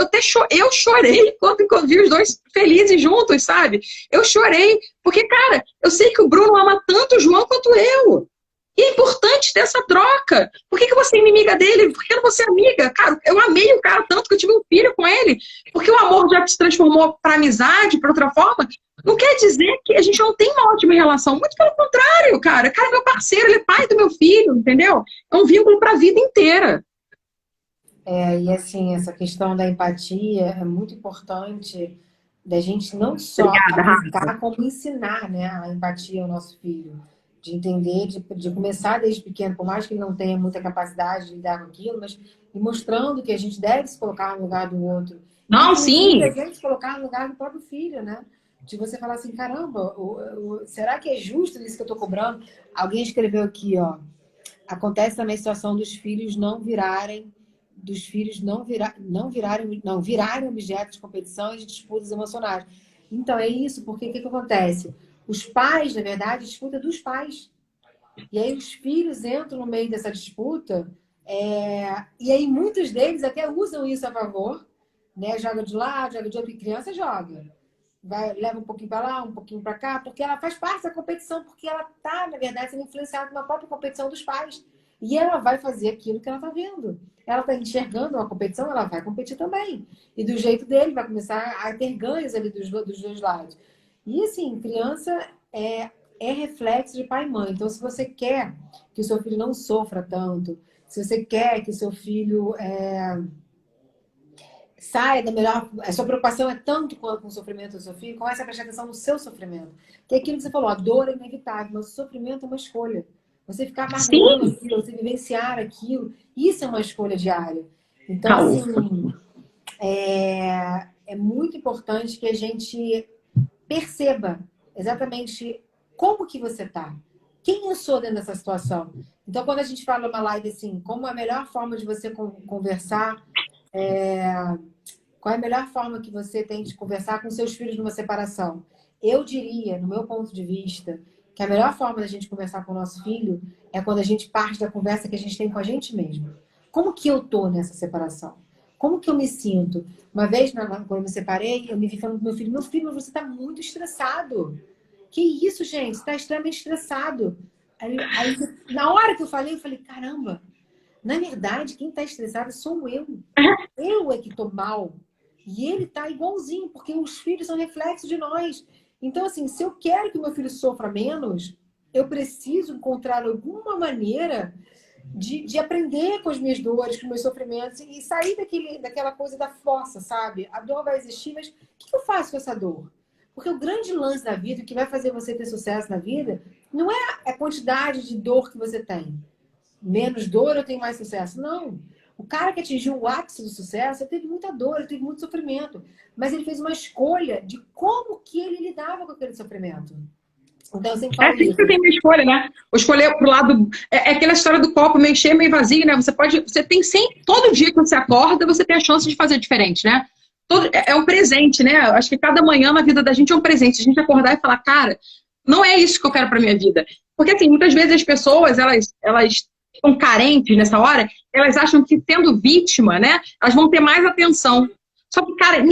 Eu chorei quando vi os dois felizes juntos, sabe? Eu chorei, porque, cara, eu sei que o Bruno ama tanto o João quanto eu. E é importante ter essa troca. Por que você é inimiga dele? Por que não você é amiga? Cara, eu amei o cara tanto que eu tive um filho com ele. Porque o amor já se transformou para amizade, para outra forma. Não quer dizer que a gente não tem uma ótima relação. Muito pelo contrário, cara. Cara, é meu parceiro, ele é pai do meu filho, entendeu? É um vínculo para a vida inteira. E assim, essa questão da empatia é muito importante da gente não só Obrigada, aplicar, Rafa. como ensinar, né, a empatia ao nosso filho. De entender, de começar desde pequeno, por mais que ele não tenha muita capacidade de lidar com aquilo, mas ir mostrando que a gente deve se colocar no lugar do outro. Não, Inclusive, sim. a gente se colocar no lugar do próprio filho, né? De você falar assim, caramba, será que é justo isso que eu estou cobrando? Alguém escreveu aqui, ó. Acontece também a situação dos filhos virarem objetos de competição e de disputas emocionais. Então, é isso, porque o que acontece? Os pais, na verdade, disputam dos pais. E aí os filhos entram no meio dessa disputa, e aí muitos deles até usam isso a favor, né? Joga de lado, joga de outro, e criança joga. Leva um pouquinho para lá, um pouquinho para cá, porque ela faz parte da competição, porque ela está, na verdade, sendo influenciada pela própria competição dos pais. E ela vai fazer aquilo que ela está vendo. Ela está enxergando uma competição, ela vai competir também. E do jeito dele, vai começar a ter ganhos ali dos dois lados. E assim, criança é reflexo de pai e mãe. Então, se você quer que o seu filho não sofra tanto, se você quer que o seu filho saia da melhor... A sua preocupação é tanto com o sofrimento do seu filho, comece a prestar atenção no seu sofrimento. Que é aquilo que você falou, a dor é inevitável, mas o sofrimento é uma escolha. Você ficar amargurando aquilo, você vivenciar aquilo, isso é uma escolha diária. Então, assim, é muito importante que a gente perceba exatamente como que você está. Quem eu sou dentro dessa situação? Então, quando a gente fala numa live assim, como a melhor forma de você conversar, qual é a melhor forma que você tem de conversar com seus filhos numa separação? Eu diria, no meu ponto de vista, que a melhor forma da gente conversar com o nosso filho é quando a gente parte da conversa que a gente tem com a gente mesmo. Como que eu tô nessa separação? Como que eu me sinto? Uma vez, quando eu me separei, eu me vi falando pro meu filho, você está muito estressado. Que isso, gente? Você está extremamente estressado. Aí, na hora que eu falei, caramba, na verdade, quem está estressado sou eu. Eu é que tô mal. E ele tá igualzinho, porque os filhos são reflexo de nós. Então, assim, se eu quero que o meu filho sofra menos, eu preciso encontrar alguma maneira de aprender com as minhas dores, com os meus sofrimentos e sair daquela coisa da fossa, sabe? A dor vai existir, mas o que eu faço com essa dor? Porque o grande lance da vida, o que vai fazer você ter sucesso na vida, não é a quantidade de dor que você tem. Menos dor, eu tenho mais sucesso. Não. O cara que atingiu o ápice do sucesso, ele teve muita dor, ele teve muito sofrimento. Mas ele fez uma escolha de como que ele lidava com aquele sofrimento. Então, eu sempre É falo assim que isso. você tem uma escolha, né? Ou escolher pro lado. É aquela história do copo meio cheio, meio vazio, né? Você pode. Você tem sempre. Todo dia que você acorda, você tem a chance de fazer diferente, né? É um presente, né? Acho que cada manhã na vida da gente é um presente. A gente acordar e falar, cara, não é isso que eu quero pra minha vida. Porque, assim, muitas vezes as pessoas, elas ficam carentes nessa hora, elas acham que sendo vítima, né? Elas vão ter mais atenção. Só que, cara,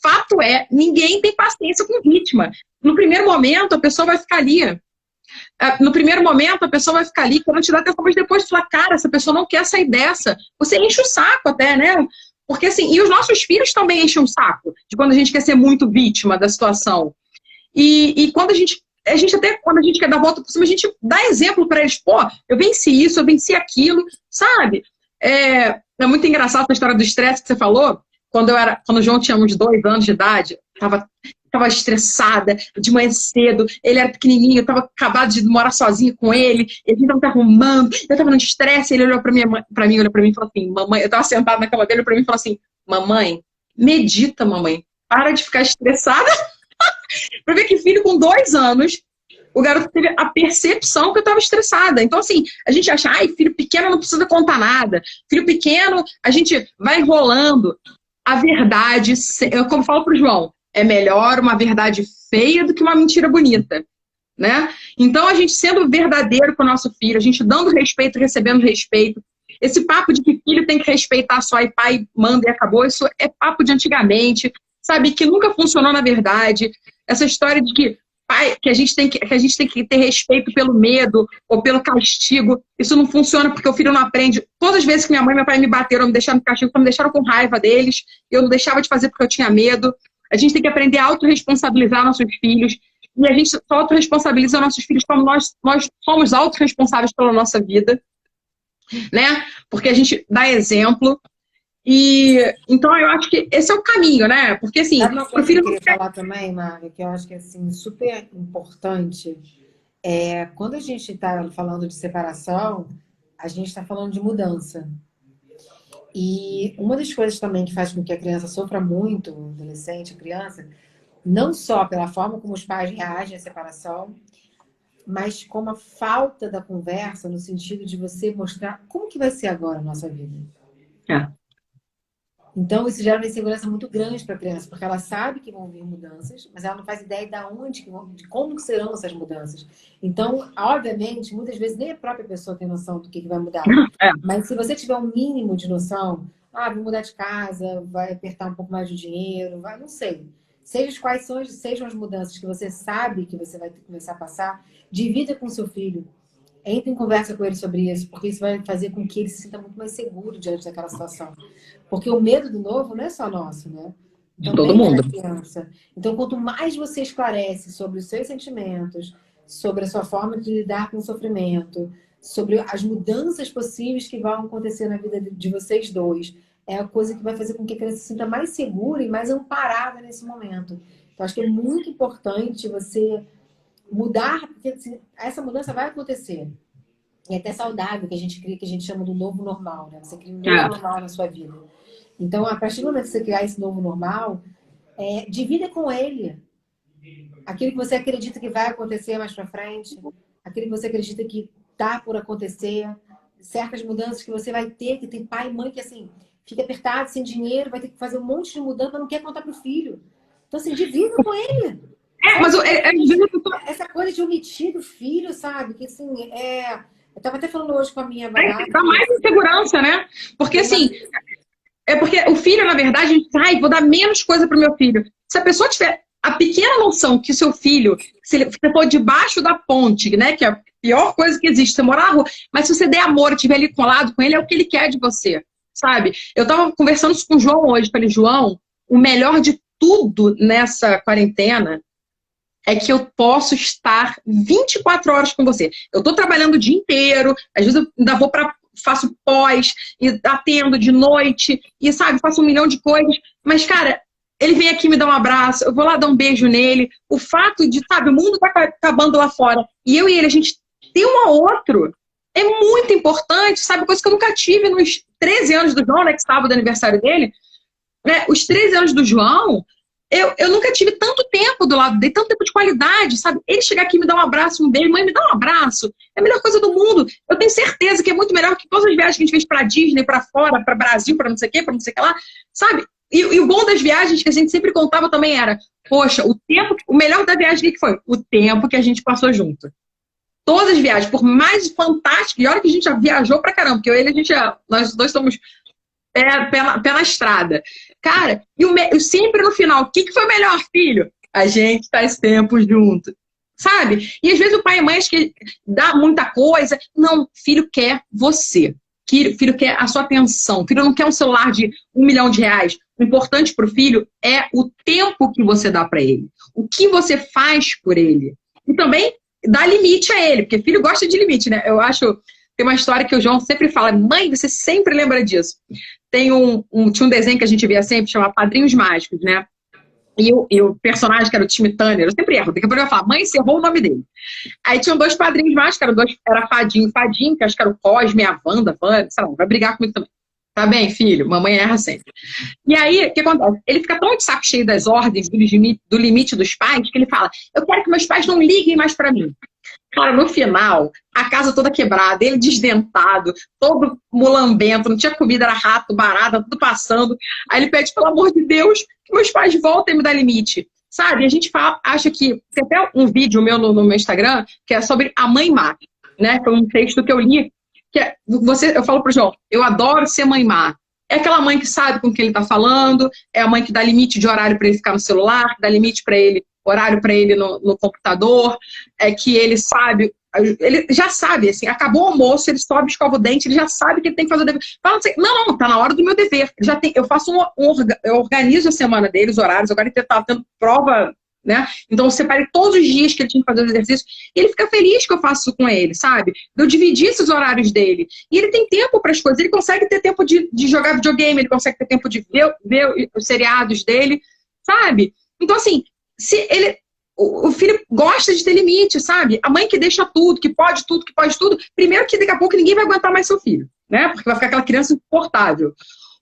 fato é, ninguém tem paciência com vítima. No primeiro momento, a pessoa vai ficar ali. No primeiro momento, a pessoa vai ficar ali querendo te dar atenção, mas depois falar, cara, essa pessoa não quer sair dessa. Você enche o saco até, né? Porque assim, e os nossos filhos também enchem o saco de quando a gente quer ser muito vítima da situação. E quando a gente até, quando a gente quer dar volta por cima, a gente dá exemplo para eles, pô, eu venci isso, eu venci aquilo, sabe? É muito engraçado essa história do estresse que você falou. Quando o João tinha uns 2 anos de idade, tava estressada, de manhã cedo, ele era pequenininho, eu tava acabado de morar sozinho com ele tava me arrumando, eu tava no estresse, ele olhou pra mim e falou assim, mamãe, eu tava sentada na cama dele, olhou pra mim e falou assim, mamãe, medita, mamãe, para de ficar estressada. Pra ver que filho com 2 anos, o garoto teve a percepção que eu tava estressada. Então, assim, a gente acha, ai, filho pequeno não precisa contar nada, filho pequeno, a gente vai enrolando. A verdade, eu como falo pro João, é melhor uma verdade feia do que uma mentira bonita, né? Então, a gente sendo verdadeiro com o nosso filho, a gente dando respeito, recebendo respeito. Esse papo de que filho tem que respeitar só e pai manda e acabou, isso é papo de antigamente, sabe? Que nunca funcionou na verdade. Essa história de que que a gente tem que ter respeito pelo medo ou pelo castigo, isso não funciona porque o filho não aprende. Todas as vezes que minha mãe e meu pai me bateram, me deixaram no castigo, me deixaram com raiva deles, eu não deixava de fazer porque eu tinha medo. A gente tem que aprender a autorresponsabilizar nossos filhos, e a gente só autorresponsabiliza nossos filhos como nós somos autorresponsáveis pela nossa vida, né? Porque a gente dá exemplo. E então eu acho que esse é o caminho, né? Porque assim, Sabe uma pro coisa que filho eu não queria falar também, Marga, que eu acho que é assim, super importante, quando a gente está falando de separação, a gente está falando de mudança. E uma das coisas também que faz com que a criança sofra muito, o adolescente, a criança, não só pela forma como os pais reagem à separação, mas como a falta da conversa, no sentido de você mostrar como que vai ser agora a nossa vida. é. Então, isso gera uma insegurança muito grande para a criança, porque ela sabe que vão vir mudanças, mas ela não faz ideia de como serão essas mudanças. Então, obviamente, muitas vezes nem a própria pessoa tem noção do que vai mudar. É. Mas se você tiver um mínimo de noção, vou mudar de casa, vai apertar um pouco mais de dinheiro, não sei. Sejam as mudanças que você sabe que você vai ter que começar a passar, divida com seu filho. Entre em conversa com ele sobre isso, porque isso vai fazer com que ele se sinta muito mais seguro diante daquela situação. Porque o medo do novo não é só nosso, né? De todo Também é da mundo. criança. Então, quanto mais você esclarece sobre os seus sentimentos, sobre a sua forma de lidar com o sofrimento, sobre as mudanças possíveis que vão acontecer na vida de vocês dois, é a coisa que vai fazer com que a criança se sinta mais segura e mais amparada nesse momento. Então, acho que é muito importante você mudar, porque essa mudança vai acontecer. E é até saudável que a gente cria, que a gente chama do novo normal, né? Você cria um novo normal na sua vida. Então, a partir do momento que você criar esse novo normal, divida com ele aquilo que você acredita que vai acontecer mais para frente, aquilo que você acredita que tá por acontecer, certas mudanças que você vai ter, que tem pai e mãe que, assim, fica apertado, sem dinheiro, vai ter que fazer um monte de mudança, mas não quer contar pro filho. Então, assim, divida com ele. Mas Essa coisa de omitir do filho, sabe? Que, assim, eu tava até falando hoje com a minha namorada. Dá mais insegurança, né? Porque assim, porque o filho, na verdade, a gente diz, vou dar menos coisa pro meu filho. Se a pessoa tiver a pequena noção que o seu filho, se ele for debaixo da ponte, né? Que é a pior coisa que existe, você morar na rua, mas se você der amor e estiver ali colado com ele, é o que ele quer de você, sabe? Eu tava conversando isso com o João hoje, falei, João, o melhor de tudo nessa quarentena é que eu posso estar 24 horas com você. Eu tô trabalhando o dia inteiro, às vezes eu ainda faço pós, e atendo de noite, e sabe, faço 1 milhão de coisas, mas, cara, ele vem aqui me dar um abraço, eu vou lá dar um beijo nele, o fato de, sabe, o mundo tá acabando lá fora, e eu e ele, a gente tem um ao outro, é muito importante, sabe, coisa que eu nunca tive nos 13 anos do João, né, que sábado é aniversário dele, né, os 13 anos do João, eu nunca tive tanto tempo do lado dele, tanto tempo de qualidade, sabe? Ele chegar aqui e me dar um abraço, um beijo, mãe, me dá um abraço. É a melhor coisa do mundo. Eu tenho certeza que é muito melhor que todas as viagens que a gente fez pra Disney, pra fora, pra Brasil, pra não sei o quê, pra não sei o que lá, sabe? E o bom das viagens que a gente sempre contava também era, poxa, o melhor da viagem que foi? O tempo que a gente passou junto. Todas as viagens, por mais fantásticas, e olha que a gente já viajou pra caramba, porque eu e ele, nós dois somos pé na estrada. Cara, e sempre no final, o que foi melhor, filho? A gente tá esse tempo junto, sabe? E às vezes o pai e a mãe acha que dá muita coisa. Não, filho quer você. Filho quer a sua atenção. Filho não quer um celular de R$ 1 milhão. O importante pro filho é o tempo que você dá para ele. O que você faz por ele. E também dá limite a ele, porque filho gosta de limite, né? Eu acho... Tem uma história que o João sempre fala, mãe, você sempre lembra disso. Tinha um desenho que a gente via sempre, chamado Padrinhos Mágicos, né? E o personagem, que era o Timmy Turner, eu sempre erro, daqui a pouco eu falo, mãe, você errou o nome dele. Aí tinham 2 padrinhos mágicos, era Fadinho e Fadinho, que acho que era o Cosme e a Wanda, sei lá, vai brigar comigo também. Tá bem, filho, mamãe erra sempre. E aí, o que acontece? Ele fica tão de saco cheio das ordens, do limite dos pais, que ele fala, eu quero que meus pais não liguem mais pra mim. Cara, no final, a casa toda quebrada, ele desdentado, todo mulambento, não tinha comida, era rato, barata, tudo passando. Aí ele pede, pelo amor de Deus, que meus pais voltem a me dar limite. Sabe? E a gente acha que... Tem até um vídeo meu no meu Instagram, que é sobre a mãe má, né? Foi um texto que eu li, que eu falo pro João, eu adoro ser mãe má. É aquela mãe que sabe com quem ele tá falando, é a mãe que dá limite de horário para ele ficar no celular, que dá limite para ele, horário para ele no computador, é que ele já sabe, assim, acabou o almoço, ele sobe, escova o dente, ele já sabe que ele tem que fazer o dever. Fala assim, não, tá na hora do meu dever. Eu faço eu organizo a semana dele, os horários, agora ele tá tendo prova, né? Então eu separei todos os dias que ele tinha que fazer o exercício, e ele fica feliz que eu faço isso com ele, sabe? Eu dividi esses horários dele. E ele tem tempo para as coisas, ele consegue ter tempo de jogar videogame, ele consegue ter tempo de ver os seriados dele, sabe? Então, assim, se ele... O filho gosta de ter limite, sabe? A mãe que deixa tudo, que pode tudo, primeiro que daqui a pouco ninguém vai aguentar mais seu filho, né? Porque vai ficar aquela criança insuportável.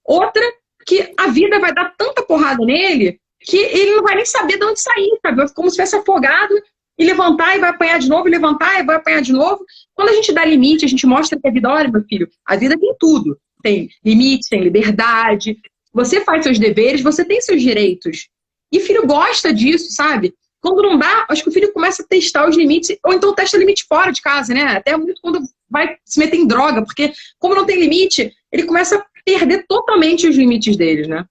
Outra, que a vida vai dar tanta porrada nele que ele não vai nem saber de onde sair, sabe? Vai como se tivesse afogado e levantar e vai apanhar de novo, e levantar e vai apanhar de novo. Quando a gente dá limite, a gente mostra que a vida, olha, meu filho, a vida tem tudo. Tem limite, tem liberdade. Você faz seus deveres, você tem seus direitos. E filho gosta disso, sabe? Quando não dá, acho que o filho começa a testar os limites, ou então testa limite fora de casa, né? Até muito quando vai se meter em droga, porque como não tem limite, ele começa a perder totalmente os limites deles, né?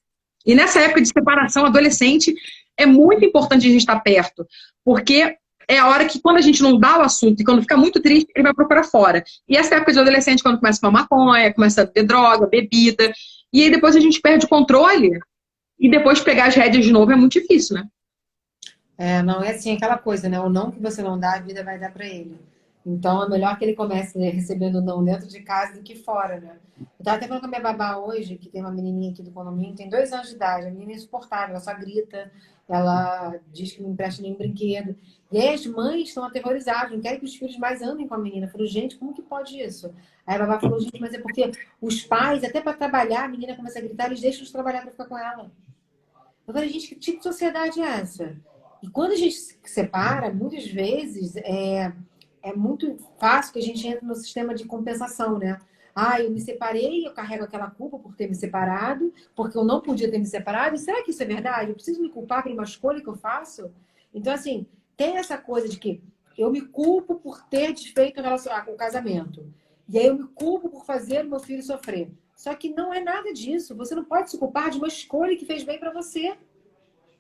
E nessa época de separação, adolescente, é muito importante a gente estar perto, porque é a hora que quando a gente não dá o assunto e quando fica muito triste, ele vai procurar fora. E essa época de adolescente, quando começa a fumar maconha, começa a beber droga, bebida, e aí depois a gente perde o controle, e depois pegar as rédeas de novo é muito difícil, né? Não é assim aquela coisa, né? O não que você não dá, a vida vai dar para ele. Então é melhor que ele comece, né, recebendo não dentro de casa do que fora, né? Eu tava até falando com a minha babá hoje, que tem uma menininha aqui do condomínio, tem 2 anos de idade, a menina é insuportável, ela só grita, ela diz que não empresta nenhum brinquedo. E aí as mães estão aterrorizadas, não querem que os filhos mais andem com a menina. Eu falei, gente, como que pode isso? Aí a babá falou, gente, mas é porque os pais, até para trabalhar, a menina começa a gritar, eles deixam de trabalhar para ficar com ela. Eu falei, gente, que tipo de sociedade é essa? E quando a gente se separa, muitas vezes é muito fácil que a gente entre no sistema de compensação, né? Ah, eu me separei, eu carrego aquela culpa por ter me separado, porque eu não podia ter me separado. E será que isso é verdade? Eu preciso me culpar por uma escolha que eu faço? Então, assim, tem essa coisa de que eu me culpo por ter desfeito o casamento. E aí eu me culpo por fazer o meu filho sofrer. Só que não é nada disso. Você não pode se culpar de uma escolha que fez bem para você.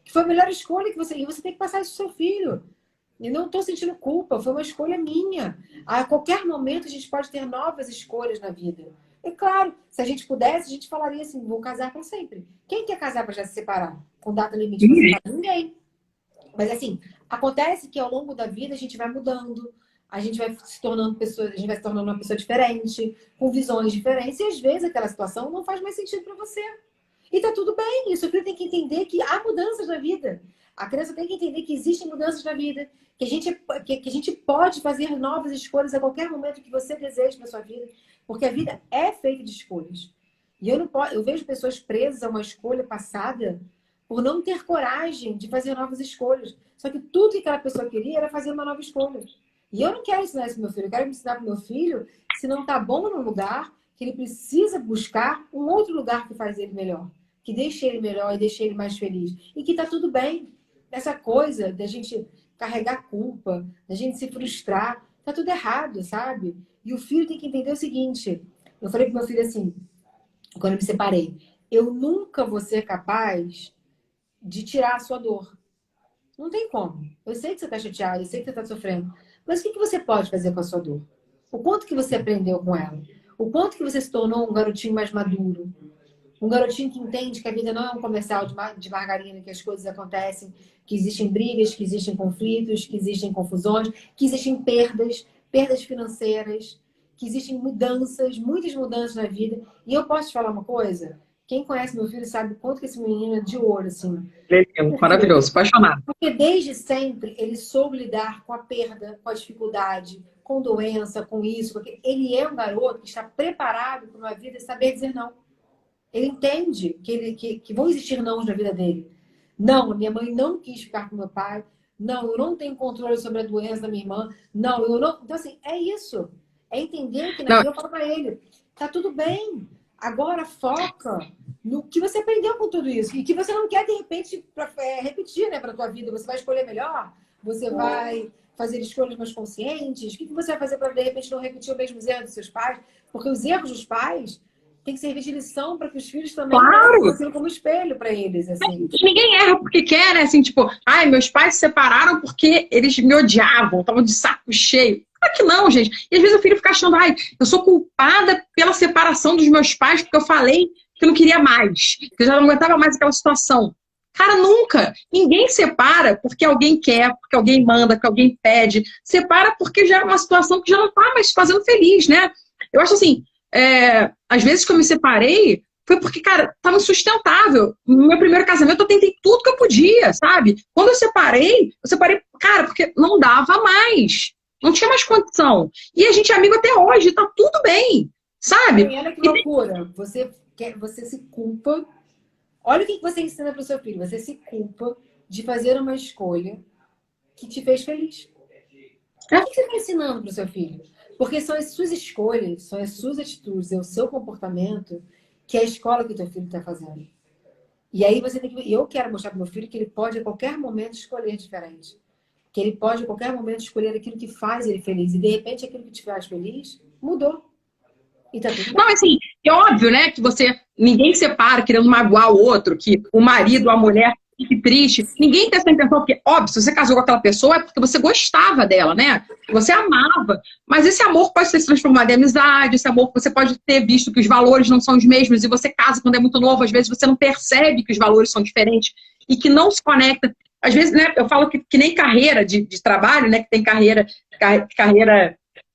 Que foi a melhor escolha que você... E você tem que passar isso pro seu filho. Eu não estou sentindo culpa, foi uma escolha minha. A qualquer momento a gente pode ter novas escolhas na vida. E claro, se a gente pudesse, a gente falaria assim, vou casar para sempre. Quem quer casar para já se separar? Com data limite para separar? Ninguém. Mas assim, acontece que ao longo da vida a gente vai mudando, a gente vai se tornando pessoa, a gente vai se tornando uma pessoa diferente, com visões diferentes, e às vezes aquela situação não faz mais sentido para você. E tá tudo bem, o seu filho tem que entender que há mudanças na vida. A criança tem que entender que existem mudanças na vida, que a gente pode fazer novas escolhas a qualquer momento que você deseje na sua vida, porque a vida é feita de escolhas. E eu vejo pessoas presas a uma escolha passada, por não ter coragem de fazer novas escolhas. Só que tudo que aquela pessoa queria era fazer uma nova escolha. E eu não quero ensinar isso pro meu filho. Eu quero ensinar pro meu filho, se não tá bom no lugar, que ele precisa buscar um outro lugar que faz ele melhor. Que deixe ele melhor e deixe ele mais feliz. E que tá tudo bem. Essa coisa da gente carregar culpa, da gente se frustrar, tá tudo errado, sabe? E o filho tem que entender o seguinte. Eu falei pro meu filho assim, quando eu me separei, eu nunca vou ser capaz de tirar a sua dor. Não tem como. Eu sei que você está chateado, eu sei que você está sofrendo. Mas o que você pode fazer com a sua dor? O quanto que você aprendeu com ela? O quanto que você se tornou um garotinho mais maduro? Um garotinho que entende que a vida não é um comercial de margarina, que as coisas acontecem, que existem brigas, que existem conflitos, que existem confusões, que existem perdas financeiras, que existem mudanças, muitas mudanças na vida. E eu posso te falar uma coisa? Quem conhece meu filho sabe o quanto que esse menino é de ouro, assim. Maravilhoso, apaixonado. Porque desde sempre ele soube lidar com a perda, com a dificuldade, com doença, com isso. Porque ele é um garoto que está preparado para uma vida e saber dizer não. Ele entende que vão existir nãos na vida dele. Não, minha mãe não quis ficar com meu pai. Não, eu não tenho controle sobre a doença da minha irmã. Não, eu não... Então, assim, é isso. É entender que eu falo para ele, tá tudo bem. Agora foca no que você aprendeu com tudo isso. E que você não quer, de repente, repetir, né, para tua vida. Você vai escolher melhor? Você vai fazer escolhas mais conscientes? O que você vai fazer para, de repente, não repetir o mesmo erro dos seus pais? Porque os erros dos pais têm que servir de lição para que os filhos também sirvam como espelho para eles. Assim. Ninguém erra porque quer, né? Assim, tipo, ai, meus pais se separaram porque eles me odiavam, estavam de saco cheio. Claro que não, gente. E às vezes o filho fica achando, ai, eu sou culpada pela separação dos meus pais porque eu falei que eu não queria mais, que eu já não aguentava mais aquela situação. Cara, nunca. Ninguém separa porque alguém quer, porque alguém manda, porque alguém pede. Separa porque já é uma situação que já não tá mais fazendo feliz, né? Eu acho assim, às vezes que eu me separei, foi porque, cara, tava insustentável. No meu primeiro casamento eu tentei tudo que eu podia, sabe? Quando eu separei, cara, porque não dava mais. Não tinha mais condição. E a gente é amigo até hoje, tá tudo bem, sabe? E olha que loucura. Você se culpa. Olha o que você ensina para o seu filho. Você se culpa de fazer uma escolha que te fez feliz. O que você está ensinando para o seu filho? Porque são as suas escolhas, são as suas atitudes, é o seu comportamento que é a escola que o teu filho está fazendo. E aí você tem que... Eu quero mostrar para o meu filho que ele pode a qualquer momento escolher diferente. Que ele pode a qualquer momento escolher aquilo que faz ele feliz. E de repente aquilo que te faz feliz mudou. E tá tudo bem. Não, assim, é óbvio, né, que ninguém separa querendo magoar o outro, que o marido, a mulher fique triste. Ninguém tem essa intenção, porque, óbvio, se você casou com aquela pessoa é porque você gostava dela, né? Você amava. Mas esse amor pode ter se transformado em amizade, esse amor você pode ter visto que os valores não são os mesmos e você casa quando é muito novo, às vezes você não percebe que os valores são diferentes e que não se conecta. Às vezes, né, eu falo que nem carreira de trabalho, né, que tem carreira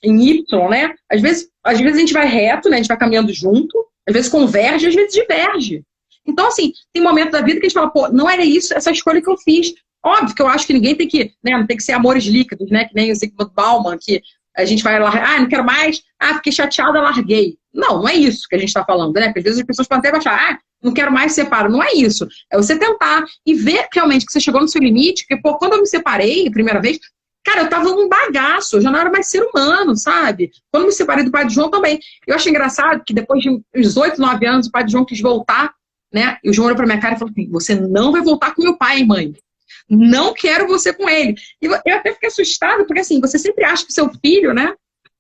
em Y, né? Às vezes a gente vai reto, né? A gente vai caminhando junto, às vezes converge, às vezes diverge. Então, assim, tem momentos da vida que a gente fala, pô, não era isso, essa escolha que eu fiz. Óbvio que eu acho que ninguém tem que, né, não tem que ser amores líquidos, né? Que nem o Zygmunt Bauman, que a gente vai largar, não quero mais, fiquei chateada, larguei. Não é isso que a gente está falando, né? Porque às vezes as pessoas podem até achar, não quero mais, separo. Não é isso. É você tentar e ver realmente que você chegou no seu limite, porque, pô, quando eu me separei a primeira vez, cara, eu tava um bagaço, eu já não era mais ser humano, sabe? Quando eu me separei do pai de João também. Eu achei engraçado que depois de uns 8, 9 anos, o pai de João quis voltar, né? E o João olhou pra minha cara e falou assim, você não vai voltar com meu pai, mãe. Não quero você com ele. E eu até fiquei assustada, porque assim, você sempre acha que o seu filho, né?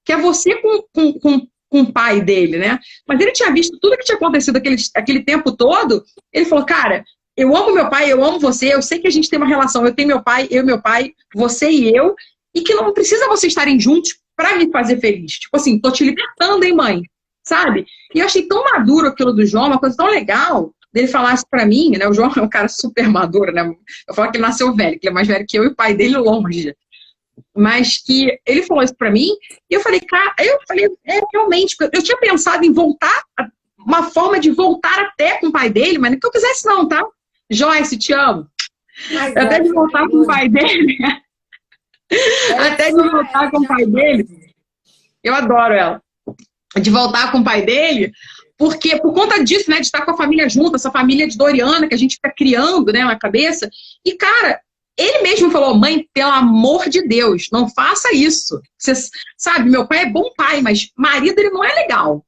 Que é você com o pai dele, né? Mas ele tinha visto tudo que tinha acontecido aquele tempo todo. Ele falou, cara, eu amo meu pai, eu amo você, eu sei que a gente tem uma relação, eu tenho meu pai, eu e meu pai, você e eu, e que não precisa vocês estarem juntos pra me fazer feliz. Tipo assim, tô te libertando, hein, mãe? Sabe? E eu achei tão maduro aquilo do João, uma coisa tão legal, dele falar isso pra mim, né? O João é um cara super maduro, né? Eu falo que ele nasceu velho, que ele é mais velho que eu e o pai dele longe. Mas que ele falou isso pra mim, e eu falei, cara, realmente, eu tinha pensado em voltar, uma forma de voltar até com o pai dele, mas não que eu quisesse não, tá? Joyce, te amo. Até de voltar com o pai dele. Até de voltar com o pai dele. Eu adoro ela. de voltar com o pai dele, porque por conta disso, né, de estar com a família junto, essa família de Doriana que a gente fica criando, né, na cabeça. E, cara, ele mesmo falou, mãe, pelo amor de Deus, não faça isso. Você sabe, meu pai é bom pai, mas marido ele não é legal.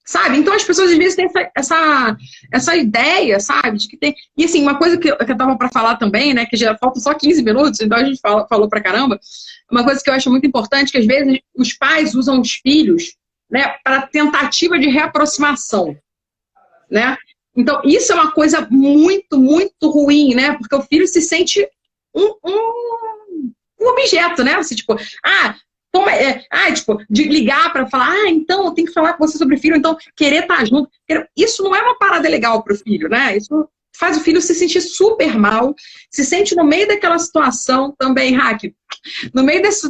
Sabe? Então as pessoas às vezes têm essa ideia, sabe? De que tem... E assim, uma coisa que eu tava para falar também, né? Que já faltam só 15 minutos, então a gente falou pra caramba. Uma coisa que eu acho muito importante, que às vezes os pais usam os filhos, né, para tentativa de reaproximação, né? Então isso é uma coisa muito, muito ruim, né? Porque o filho se sente um objeto, né? Você, tipo, tipo, de ligar para falar, então eu tenho que falar com você sobre filho, então querer estar junto. Isso não é uma parada legal para o filho, né? Isso faz o filho se sentir super mal, se sente no meio daquela situação também, Hack, no meio dessa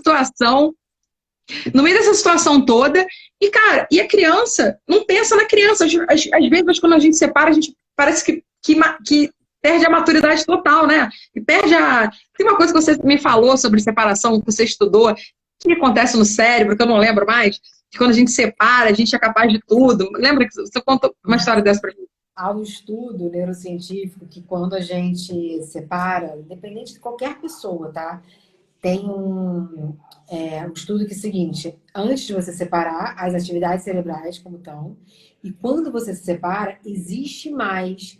situação toda, e, cara, e a criança não pensa na criança. Às vezes, quando a gente separa, a gente parece que perde a maturidade total, né? E perde a... Tem uma coisa que você me falou sobre separação, que você estudou, que acontece no cérebro, que eu não lembro mais, que quando a gente separa, a gente é capaz de tudo. Lembra que você contou uma história dessa pra mim? Há um estudo neurocientífico que quando a gente separa, independente de qualquer pessoa, tá? Tem um estudo que é o seguinte, antes de você separar, as atividades cerebrais como estão, e quando você se separa, existe mais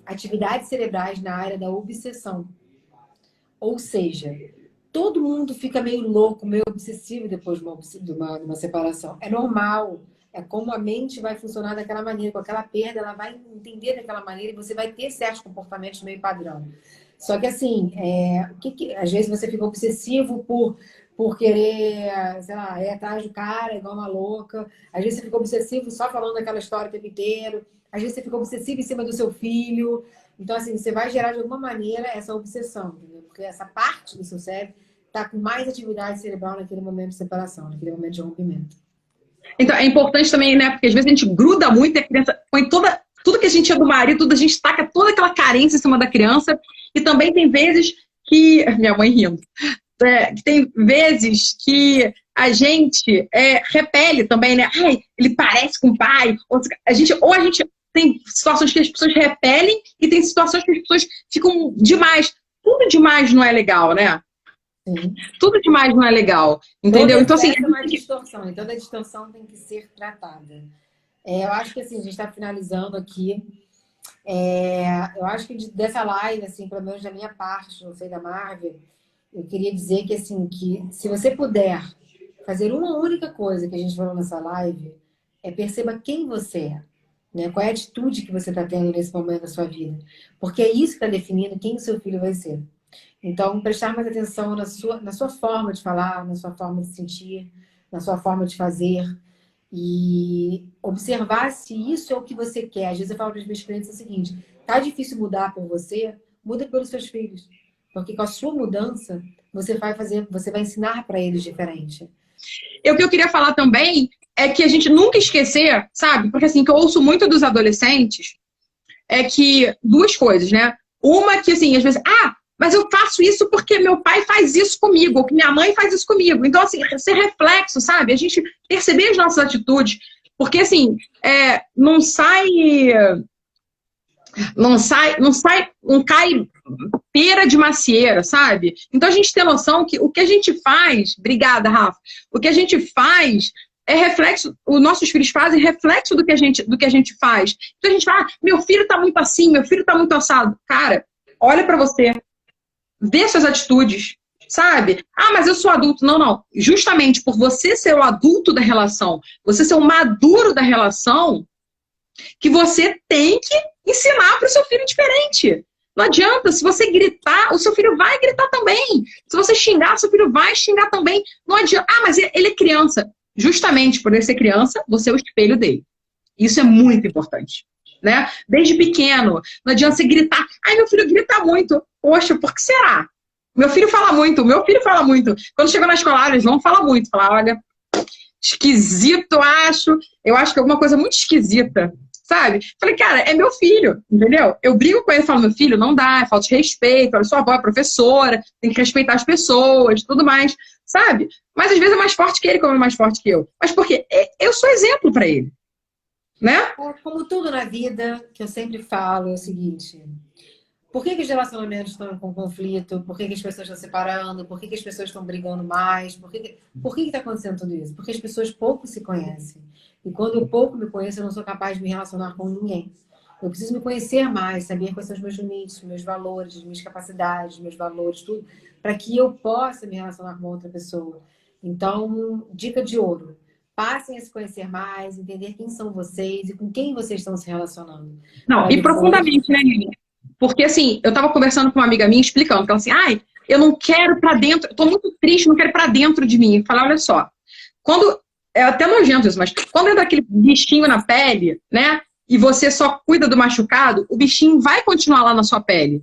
atividades cerebrais na área da obsessão. Ou seja, todo mundo fica meio louco, meio obsessivo depois de uma separação. É normal. É como a mente vai funcionar daquela maneira. Com aquela perda, ela vai entender daquela maneira e você vai ter certos comportamentos meio padrão. Só que assim, às vezes você fica obsessivo por querer, sei lá, ir atrás do cara igual uma louca. Às vezes você fica obsessivo só falando aquela história o tempo inteiro. Às vezes você fica obsessivo em cima do seu filho. Então, assim, você vai gerar de alguma maneira essa obsessão, entendeu? Porque essa parte do seu cérebro está com mais atividade cerebral naquele momento de separação, naquele momento de rompimento. Então, é importante também, né? Porque às vezes a gente gruda muito e a criança põe tudo que a gente é do marido, a gente taca toda aquela carência em cima da criança. E também tem vezes que... Minha mãe rindo. Tem vezes que a gente repele também, né? Ai, ele parece com o pai. Ou a gente tem situações que as pessoas repelem e tem situações que as pessoas ficam demais. Tudo demais não é legal, né? Sim. Tudo demais não é legal, entendeu? Então, assim... É uma distorção, e toda distorção tem que ser tratada. Eu acho que, assim, a gente está finalizando aqui. Eu acho que dessa live, assim, pelo menos da minha parte, não sei da Marvel, eu queria dizer que, assim, que se você puder fazer uma única coisa que a gente falou nessa live, perceba quem você é, né? Qual é a atitude que você está tendo nesse momento da sua vida. Porque é isso que está definindo quem o seu filho vai ser. Então, prestar mais atenção na sua forma de falar, na sua forma de sentir, na sua forma de fazer e observar se isso é o que você quer. Às vezes eu falo para os meus clientes o seguinte, tá difícil mudar por você, muda pelos seus filhos. Porque com a sua mudança, você vai ensinar para eles diferente. O que eu queria falar também é que a gente nunca esquecer, sabe? Porque assim, que eu ouço muito dos adolescentes é que duas coisas, né? Uma que assim, às vezes, mas eu faço isso porque meu pai faz isso comigo, ou que minha mãe faz isso comigo. Então, assim, ser reflexo, sabe? A gente perceber as nossas atitudes. Porque, assim, não cai pera de macieira, sabe? Então, a gente tem noção que o que a gente faz... Obrigada, Rafa. O que a gente faz é reflexo... Os nossos filhos fazem reflexo do que a gente faz. Então, a gente fala, meu filho tá muito assim, meu filho tá muito assado. Cara, olha pra você. Vê suas atitudes, sabe? Mas eu sou adulto. Não. Justamente por você ser o adulto da relação, você ser o maduro da relação, que você tem que ensinar para o seu filho diferente. Não adianta, se você gritar, o seu filho vai gritar também. Se você xingar, seu filho vai xingar também. Não adianta. Mas ele é criança. Justamente por ele ser criança, você é o espelho dele. Isso é muito importante. Né? Desde pequeno, não adianta você gritar. Meu filho grita muito. Poxa, por que será? Meu filho fala muito. Quando chegou na escola, eles vão falar muito. Falar, olha, esquisito, acho. Eu acho que é alguma coisa muito esquisita, sabe? Falei, cara, é meu filho, entendeu? Eu brigo com ele e falo, meu filho, não dá, é falta de respeito. Olha, sua avó é professora, tem que respeitar as pessoas, tudo mais, sabe? Mas às vezes é mais forte que ele, como é mais forte que eu. Mas por quê? eu sou exemplo para ele, né? Como tudo na vida, que eu sempre falo, é o seguinte: por que os relacionamentos estão com conflito? Por que as pessoas estão separando? Por que as pessoas estão brigando mais? Por que está acontecendo tudo isso? Porque as pessoas pouco se conhecem. E quando eu pouco me conheço, eu não sou capaz de me relacionar com ninguém. Eu preciso me conhecer mais, saber quais são os meus limites, meus valores, minhas capacidades, meus valores, tudo, para que eu possa me relacionar com outra pessoa. Então, dica de ouro: passem a se conhecer mais, entender quem são vocês e com quem vocês estão se relacionando. Não, e profundamente, né, Lili? Porque, assim, eu tava conversando com uma amiga minha, explicando, que ela assim, ai, eu não quero pra dentro, eu tô muito triste, não quero pra dentro de mim. Eu falei, olha só, quando, é até nojento isso, mas quando entra aquele bichinho na pele, né, e você só cuida do machucado, o bichinho vai continuar lá na sua pele.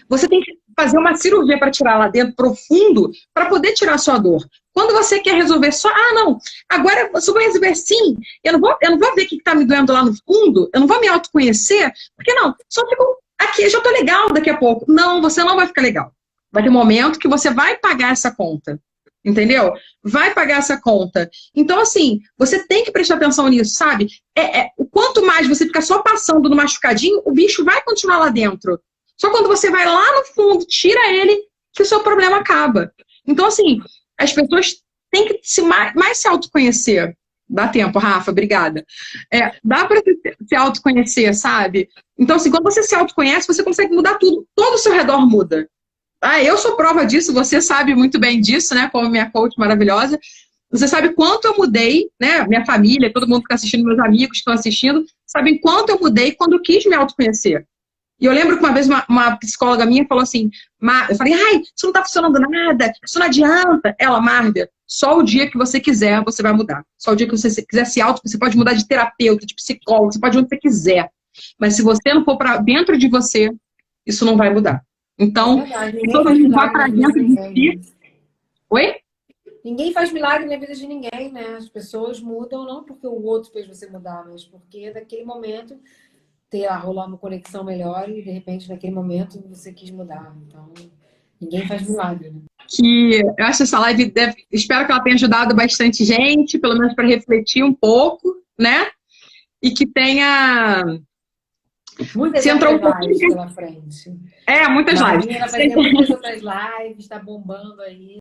Você tem que fazer uma cirurgia para tirar lá dentro, profundo, para poder tirar a sua dor. Quando você quer resolver só, não, agora eu só vou resolver sim, eu não vou ver o que está me doendo lá no fundo, eu não vou me autoconhecer, porque não, só fico aqui, eu já tô legal daqui a pouco. Não, você não vai ficar legal. Vai ter um momento que você vai pagar essa conta. Entendeu? Vai pagar essa conta. Então, assim, você tem que prestar atenção nisso, sabe? O quanto mais você ficar só passando no machucadinho, o bicho vai continuar lá dentro. Só quando você vai lá no fundo, tira ele, que o seu problema acaba. Então, assim, as pessoas têm que mais se autoconhecer. Dá tempo, Rafa, obrigada. Dá para se autoconhecer, sabe? Então, assim, quando você se autoconhece, você consegue mudar tudo. Todo o seu redor muda. Eu sou prova disso, você sabe muito bem disso, né? Como minha coach maravilhosa. Você sabe quanto eu mudei, né? Minha família, todo mundo que está assistindo, meus amigos que estão assistindo, sabem quanto eu mudei quando eu quis me autoconhecer. E eu lembro que uma vez uma psicóloga minha falou assim, eu falei, isso não tá funcionando nada, isso não adianta. Ela, Márcia, só o dia que você quiser, você vai mudar. Só o dia que você quiser se você pode mudar de terapeuta, de psicólogo, você pode ir onde você quiser. Mas se você não for para dentro de você, isso não vai mudar. Então, que todo mundo vá para dentro de si. Oi? Ninguém faz milagre na vida de ninguém, né? As pessoas mudam não porque o outro fez você mudar, mas porque naquele momento rolar uma conexão melhor e de repente naquele momento você quis mudar. Então, ninguém faz milagre, né? Eu acho essa live espero que ela tenha ajudado bastante gente, pelo menos para refletir um pouco, né? E que tenha muitas lives pela frente. Muitas lives. Ela vai ter muitas outras lives, está bombando aí.